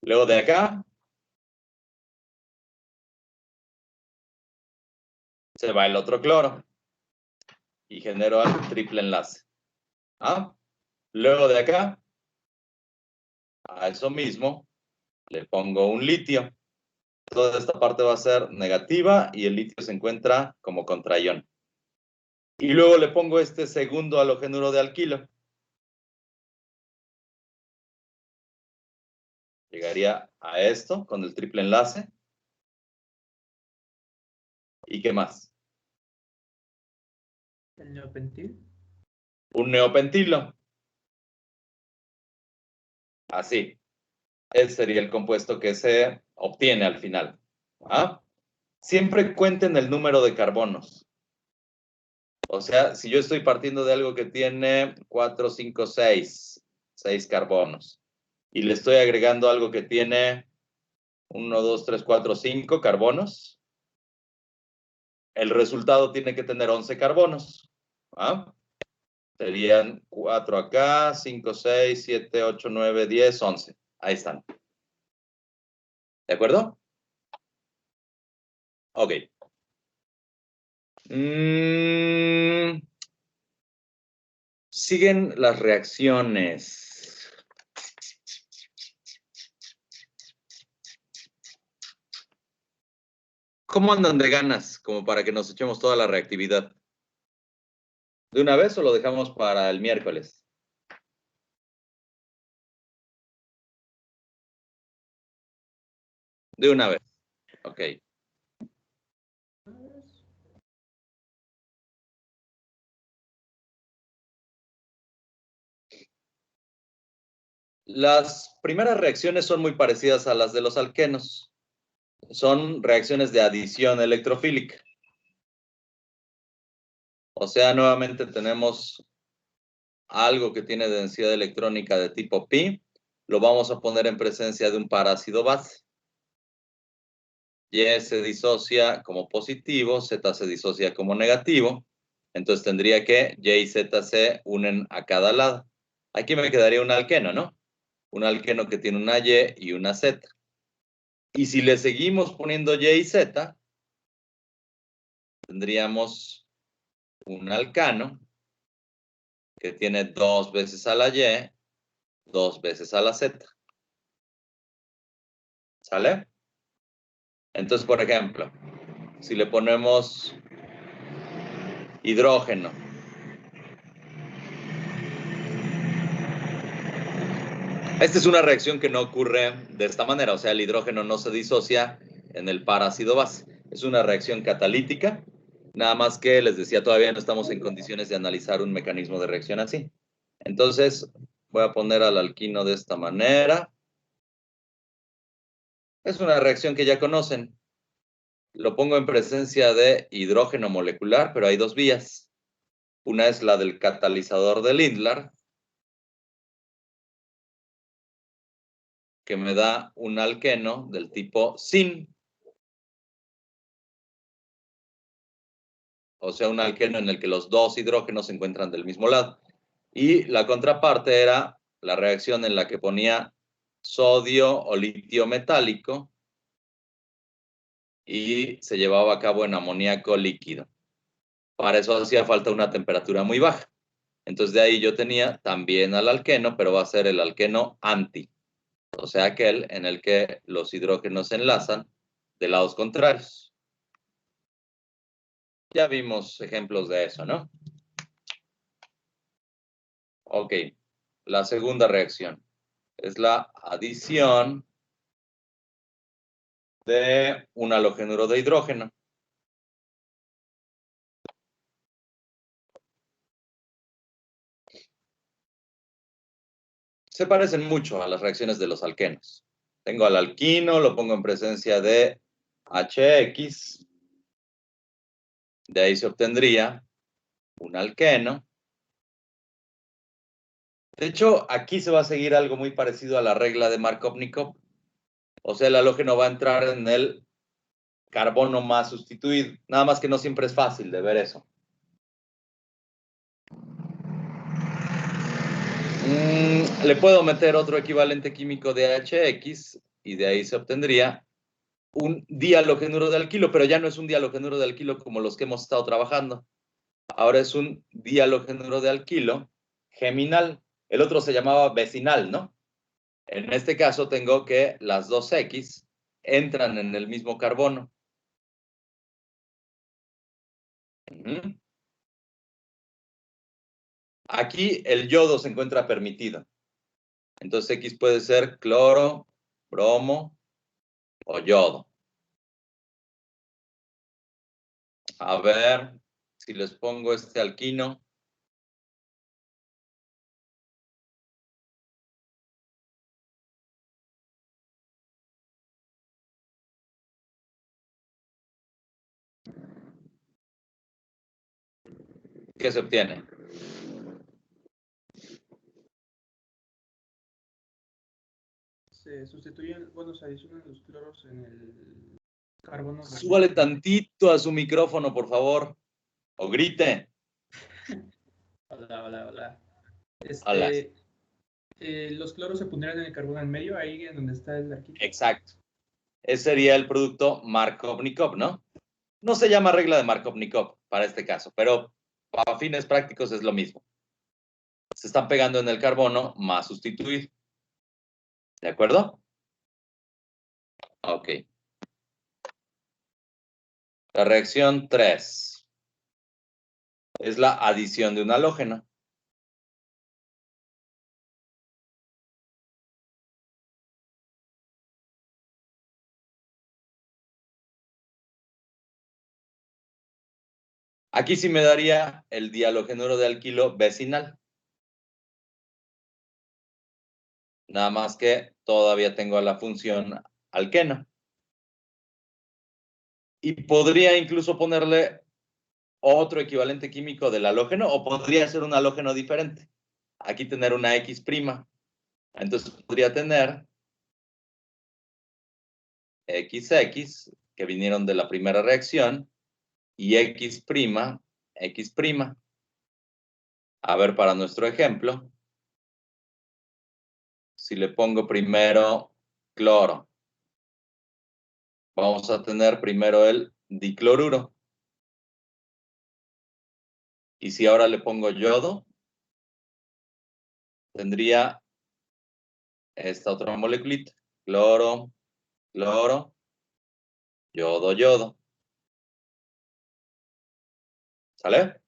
Luego de acá. Se va el otro cloro. Y genero el triple enlace. Luego de acá. A eso mismo. Le pongo un litio. Toda esta parte va a ser negativa y el litio se encuentra como contraión. Y luego le pongo este segundo halogenuro de alquilo. Llegaría a esto con el triple enlace. ¿Y qué más? El neopentil. Un neopentilo. Así. Ese sería el compuesto que se obtiene al final. ¿Ah? Siempre cuenten el número de carbonos. O sea, si yo estoy partiendo de algo que tiene 4, 5, 6 carbonos, y le estoy agregando algo que tiene 1, 2, 3, 4, 5 carbonos, el resultado tiene que tener 11 carbonos. ¿Ah? Serían 4 acá, 5, 6, 7, 8, 9, 10, 11. Ahí están. ¿De acuerdo? Ok. Siguen las reacciones. ¿Cómo andan de ganas? Como para que nos echemos toda la reactividad. ¿De una vez o lo dejamos para el miércoles? De una vez. Ok. Las primeras reacciones son muy parecidas a las de los alquenos. Son reacciones de adición electrofílica. O sea, nuevamente tenemos algo que tiene densidad electrónica de tipo pi. Lo vamos a poner en presencia de un parácido base. Y se disocia como positivo, Z se disocia como negativo. Entonces tendría que Y y Z se unen a cada lado. Aquí me quedaría un alqueno, ¿no? Un alqueno que tiene una Y y una Z. Y si le seguimos poniendo Y y Z, tendríamos un alcano que tiene 2 veces a la Y, 2 veces a la Z. ¿Sale? Entonces, por ejemplo, si le ponemos hidrógeno, esta es una reacción que no ocurre de esta manera, o sea, el hidrógeno no se disocia en el parácido base. Es una reacción catalítica, nada más que les decía, todavía no estamos en condiciones de analizar un mecanismo de reacción así. Entonces, voy a poner al alquino de esta manera. Es una reacción que ya conocen. Lo pongo en presencia de hidrógeno molecular, pero hay dos vías. Una es la del catalizador de Lindlar, que me da un alqueno del tipo SIN. O sea, un alqueno en el que los dos hidrógenos se encuentran del mismo lado. Y la contraparte era la reacción en la que ponía sodio o litio metálico y se llevaba a cabo en amoníaco líquido. Para eso hacía falta una temperatura muy baja. Entonces de ahí yo tenía también al alqueno, pero va a ser el alqueno anti. O sea, aquel en el que los hidrógenos se enlazan de lados contrarios. Ya vimos ejemplos de eso, ¿no? Ok, la segunda reacción es la adición de un halogenuro de hidrógeno. Se parecen mucho a las reacciones de los alquenos. Tengo al alquino, lo pongo en presencia de HX. De ahí se obtendría un alqueno. De hecho, aquí se va a seguir algo muy parecido a la regla de Markov-Nikov. O sea, el halógeno va a entrar en el carbono más sustituido. Nada más que no siempre es fácil de ver eso. Le puedo meter otro equivalente químico de HX y de ahí se obtendría un dihalogenuro de alquilo, pero ya no es un dihalogenuro de alquilo como los que hemos estado trabajando. Ahora es un dihalogenuro de alquilo geminal. El otro se llamaba vecinal, ¿no? En este caso tengo que las dos X entran en el mismo carbono. Aquí el yodo se encuentra permitido. Entonces X puede ser cloro, bromo o yodo. A ver si les pongo este alquino. ¿Qué se obtiene? Se sustituyen, bueno, se adicionan los cloros en el carbono. Súbale tantito a su micrófono, por favor. O grite. Hola, hola, hola. Hola. Los cloros se pondrían en el carbono en medio, ahí en donde está el arquito. Exacto. Ese sería el producto Markov-Nikov, ¿no? No se llama regla de Markov-Nikov para este caso, pero para fines prácticos es lo mismo. Se están pegando en el carbono más sustituido. ¿De acuerdo? Ok. La reacción 3 es la adición de un halógeno. Aquí sí me daría el dihalogenuro de alquilo vecinal. Nada más que todavía tengo la función alqueno. Y podría incluso ponerle otro equivalente químico del halógeno, o podría ser un halógeno diferente. Aquí tener una X'. Entonces podría tener XX, que vinieron de la primera reacción, y X'. A ver, para nuestro ejemplo, si le pongo primero cloro, vamos a tener primero el dicloruro. Y si ahora le pongo yodo, tendría esta otra moleculita. Cloro, cloro, yodo, yodo. ¿Sale?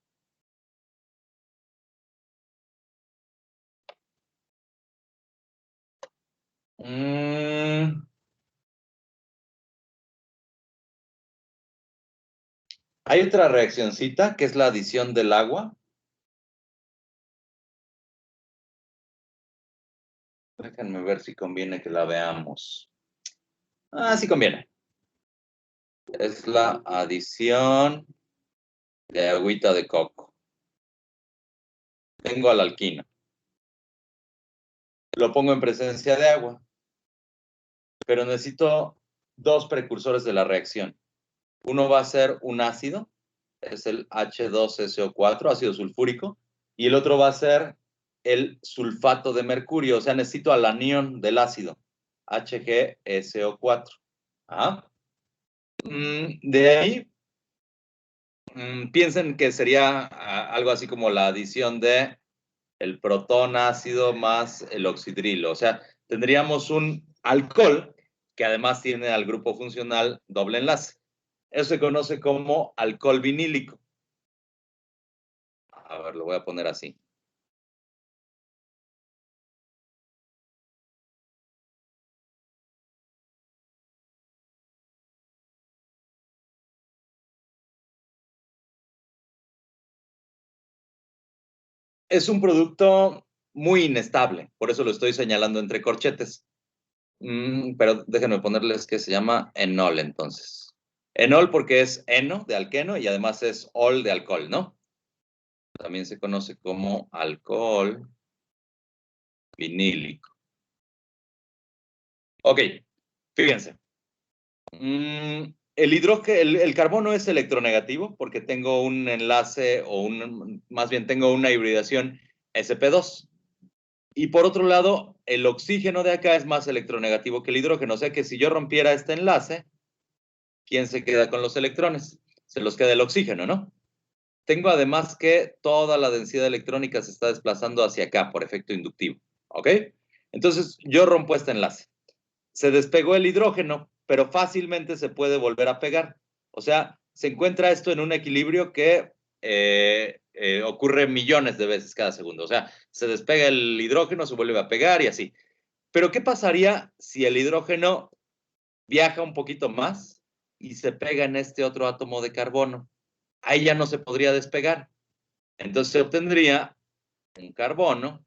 Hay otra reaccioncita que es la adición del agua. Déjenme ver si conviene que la veamos. Sí conviene. Es la adición de agüita de coco. Tengo al alquino. Lo pongo en presencia de agua. Pero necesito dos precursores de la reacción. Uno va a ser un ácido, es el H2SO4, ácido sulfúrico, y el otro va a ser el sulfato de mercurio, o sea, necesito al anión del ácido, HgSO4. De ahí, piensen que sería algo así como la adición de el protón ácido más el oxidrilo, o sea, tendríamos un alcohol que además tiene al grupo funcional doble enlace. Eso se conoce como alcohol vinílico. A ver, lo voy a poner así. Es un producto muy inestable, por eso lo estoy señalando entre corchetes. Pero déjenme ponerles que se llama enol entonces. Enol porque es eno de alqueno y además es ol de alcohol, ¿no? También se conoce como alcohol vinílico. Ok, fíjense. El carbono es electronegativo porque tengo un enlace o más bien tengo una hibridación sp2. Y por otro lado, el oxígeno de acá es más electronegativo que el hidrógeno. O sea que si yo rompiera este enlace, ¿quién se queda con los electrones? Se los queda el oxígeno, ¿no? Tengo además que toda la densidad electrónica se está desplazando hacia acá por efecto inductivo, ¿ok? Entonces yo rompo este enlace. Se despegó el hidrógeno, pero fácilmente se puede volver a pegar. O sea, se encuentra esto en un equilibrio que ocurre millones de veces cada segundo. O sea, se despega el hidrógeno, se vuelve a pegar y así. Pero ¿qué pasaría si el hidrógeno viaja un poquito más y se pega en este otro átomo de carbono? Ahí ya no se podría despegar. Entonces se obtendría un carbono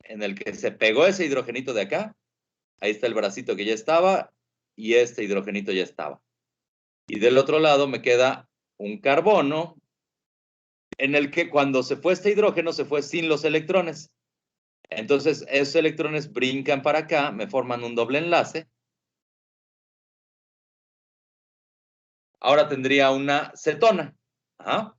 en el que se pegó ese hidrogenito de acá. Ahí está el bracito que ya estaba y este hidrogenito ya estaba. Y del otro lado me queda un carbono en el que cuando se fue este hidrógeno se fue sin los electrones. Entonces esos electrones brincan para acá, me forman un doble enlace. Ahora tendría una cetona. Ajá.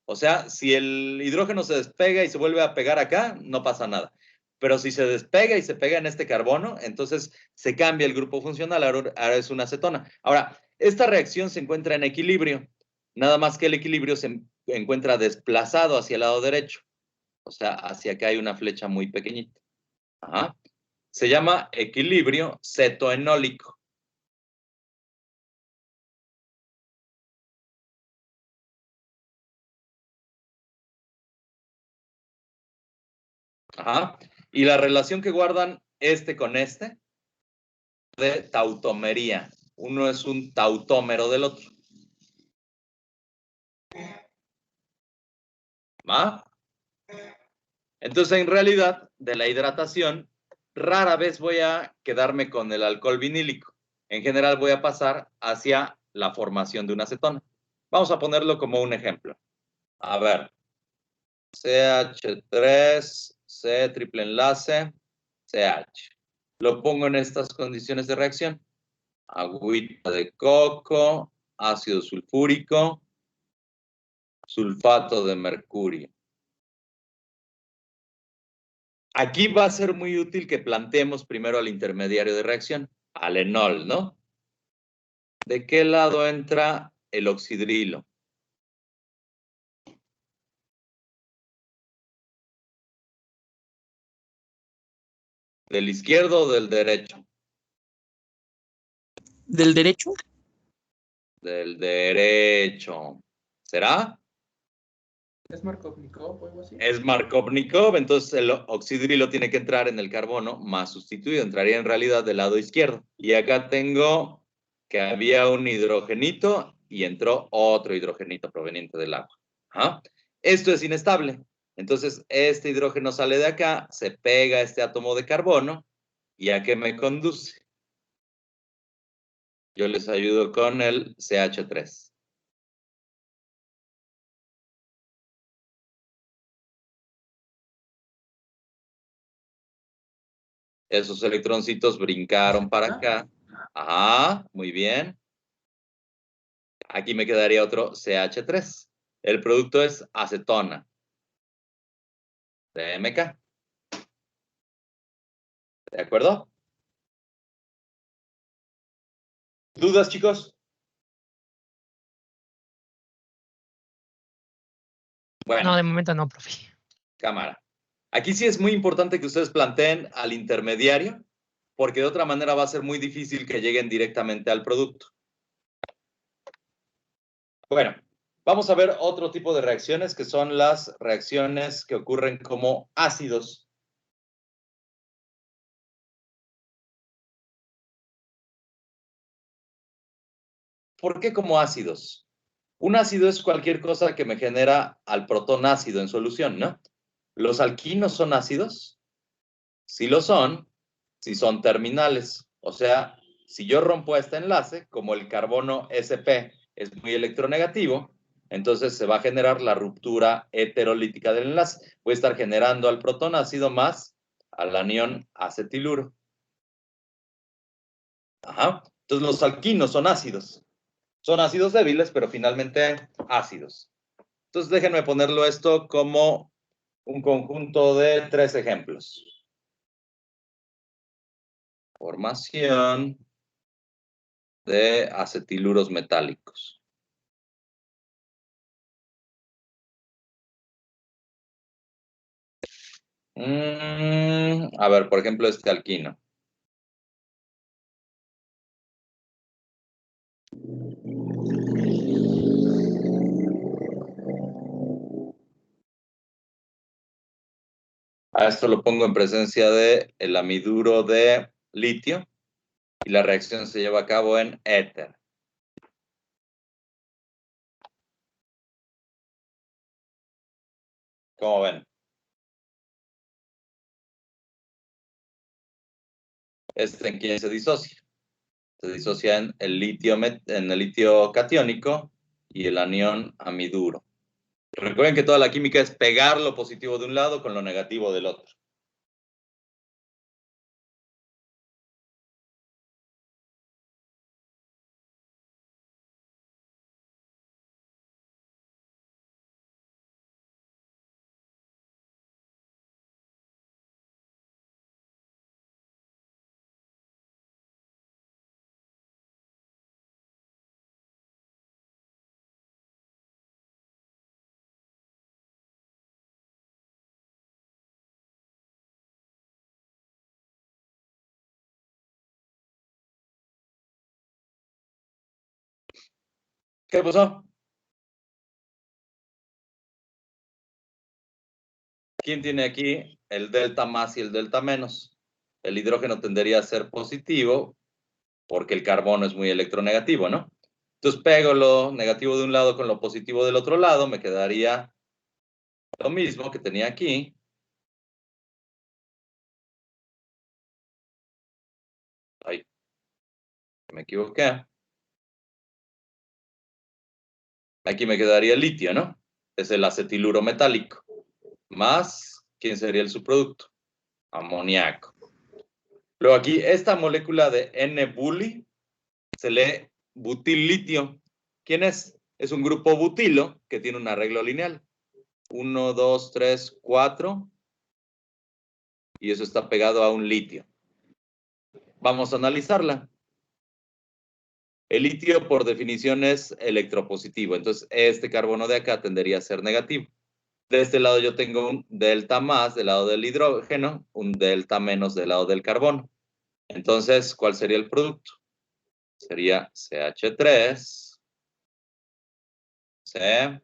O sea, si el hidrógeno se despega y se vuelve a pegar acá, no pasa nada. Pero si se despega y se pega en este carbono, entonces se cambia el grupo funcional, ahora es una cetona. Ahora, esta reacción se encuentra en equilibrio, nada más que el equilibrio se encuentra desplazado hacia el lado derecho. O sea, hacia acá hay una flecha muy pequeñita. Ajá. Se llama equilibrio cetoenólico. Ajá. Y la relación que guardan este con este, de tautomería. Uno es un tautómero del otro. ¿Va? Entonces, en realidad, de la hidratación, rara vez voy a quedarme con el alcohol vinílico. En general, voy a pasar hacia la formación de una acetona. Vamos a ponerlo como un ejemplo. A ver. CH3, C triple enlace, CH. Lo pongo en estas condiciones de reacción. Agüita de coco, ácido sulfúrico, sulfato de mercurio. Aquí va a ser muy útil que planteemos primero al intermediario de reacción, al enol, ¿no? ¿De qué lado entra el oxidrilo? ¿Del izquierdo o del derecho? ¿Del derecho? Del derecho. ¿Será? ¿Es Markovnikov o algo así? Es Markovnikov, entonces el oxidrilo tiene que entrar en el carbono más sustituido, entraría en realidad del lado izquierdo. Y acá tengo que había un hidrogenito y entró otro hidrogenito proveniente del agua. ¿Ah? Esto es inestable. Entonces este hidrógeno sale de acá, se pega a este átomo de carbono, ¿y a qué me conduce? Yo les ayudo con el CH3. Esos electroncitos brincaron para acá. Ajá, muy bien. Aquí me quedaría otro CH3. El producto es acetona. CMK. ¿De acuerdo? ¿Dudas, chicos? Bueno, No, de momento no, profe. cámara. Aquí sí es muy importante que ustedes planteen al intermediario, porque de otra manera va a ser muy difícil que lleguen directamente al producto. Bueno, vamos a ver otro tipo de reacciones que son las reacciones que ocurren como ácidos. ¿Por qué como ácidos? Un ácido es cualquier cosa que me genera al protón ácido en solución, ¿no? ¿Los alquinos son ácidos? Sí lo son, si son terminales. O sea, si yo rompo este enlace, como el carbono SP es muy electronegativo, entonces se va a generar la ruptura heterolítica del enlace. Voy a estar generando al protón ácido más al anión acetiluro. Ajá. Entonces los alquinos son ácidos. Son ácidos débiles, pero finalmente ácidos. Entonces déjenme ponerlo esto como un conjunto de 3 ejemplos. Formación de acetiluros metálicos. A ver, por ejemplo, este alquino. A esto lo pongo en presencia del amiduro de litio y la reacción se lleva a cabo en éter. ¿Cómo ven? ¿En quién se disocia? Se disocia en el litio catiónico y el anión amiduro. Recuerden que toda la química es pegar lo positivo de un lado con lo negativo del otro. ¿Qué pasó? ¿Quién tiene aquí el delta más y el delta menos? El hidrógeno tendería a ser positivo porque el carbono es muy electronegativo, ¿no? Entonces pego lo negativo de un lado con lo positivo del otro lado, me quedaría lo mismo que tenía aquí. Ay, me equivoqué. Aquí me quedaría el litio, ¿no? Es el acetiluro metálico. Más, ¿quién sería el subproducto? Amoníaco. Luego aquí, esta molécula de N-buli se lee butil-litio. ¿Quién es? Es un grupo butilo que tiene un arreglo lineal. 1, 2, 3, 4. Y eso está pegado a un litio. Vamos a analizarla. El litio, por definición, es electropositivo. Entonces, este carbono de acá tendería a ser negativo. De este lado yo tengo un delta más del lado del hidrógeno, un delta menos del lado del carbono. Entonces, ¿cuál sería el producto? Sería CH3, C,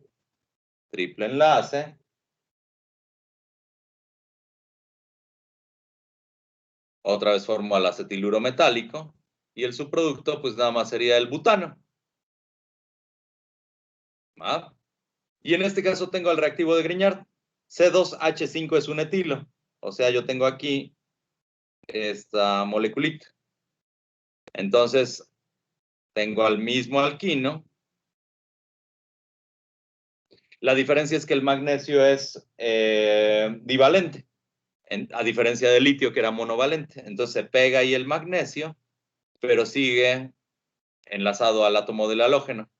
triple enlace, otra vez formo al acetiluro metálico, y el subproducto, pues nada más sería el butano. ¿Ah? Y en este caso tengo el reactivo de Grignard. C2H5 es un etilo. O sea, yo tengo aquí esta moleculita. Entonces, tengo al mismo alquino. La diferencia es que el magnesio es divalente, a diferencia del litio que era monovalente. Entonces se pega ahí el magnesio, pero sigue enlazado al átomo del halógeno.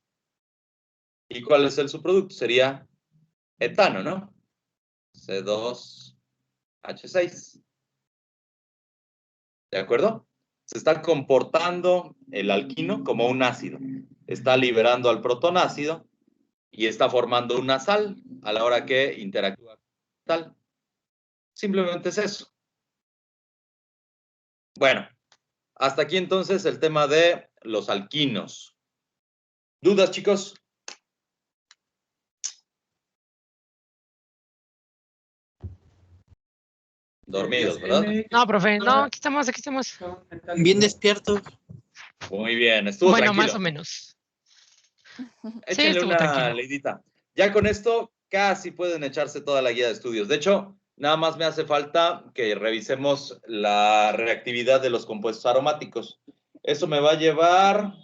¿Y cuál es el subproducto? Sería etano, ¿no? C2H6. ¿De acuerdo? Se está comportando el alquino como un ácido. Está liberando al protonácido y está formando una sal a la hora que interactúa con tal. Simplemente es eso. Bueno, hasta aquí entonces el tema de los alquinos. ¿Dudas, chicos? Dormidos, ¿verdad? No, profe, no, aquí estamos, aquí estamos. Bien despiertos. Muy bien, estuvo Bueno, tranquilo. más o menos. Échenle estuvo una tranquilo. leidita. Ya con esto casi pueden echarse toda la guía de estudios. De hecho, nada más me hace falta que revisemos la reactividad de los compuestos aromáticos. Eso me va a llevar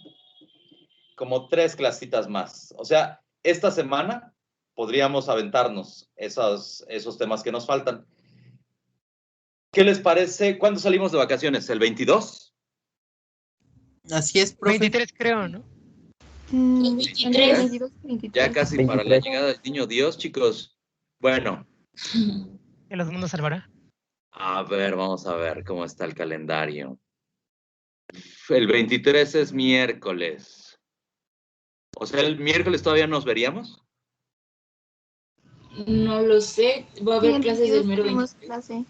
como 3 clasitas más. O sea, esta semana podríamos aventarnos esos temas que nos faltan. ¿Qué les parece? ¿Cuándo salimos de vacaciones? ¿El 22? Así es, profe. 23 creo, ¿no? 23. Ya casi 23. para la llegada del niño Dios, chicos. Bueno. Que los mundos salvará. A ver, vamos a ver cómo está el calendario. El 23 es miércoles. O sea, ¿el miércoles todavía nos veríamos? No lo sé, va a haber el clases 22 del mero tenemos 23. clase.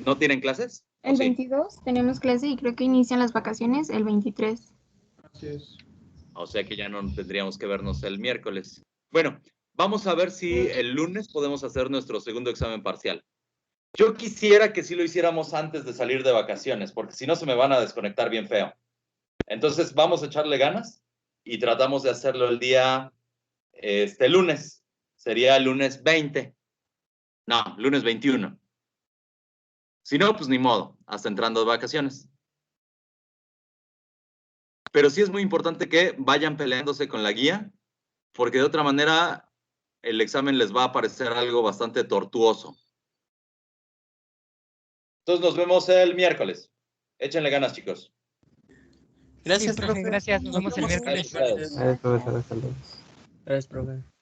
¿No tienen clases? ¿O El sí? 22 tenemos clase y creo que inician las vacaciones el 23. Así es. O sea que ya no tendríamos que vernos el miércoles. Bueno, vamos a ver si el lunes podemos hacer nuestro segundo examen parcial. Yo quisiera que sí lo hiciéramos antes de salir de vacaciones, porque si no se me van a desconectar bien feo. Entonces vamos a echarle ganas y tratamos de hacerlo el día lunes. Sería el lunes 20. No, lunes 21. Si no, pues ni modo, hasta entrando de vacaciones. Pero sí es muy importante que vayan peleándose con la guía, porque de otra manera el examen les va a parecer algo bastante tortuoso. Entonces nos vemos el miércoles. Échenle ganas, chicos. Gracias, Sí, profe, profe. gracias. Nos vemos el miércoles. Gracias. Profesor, hasta luego. Gracias, profe.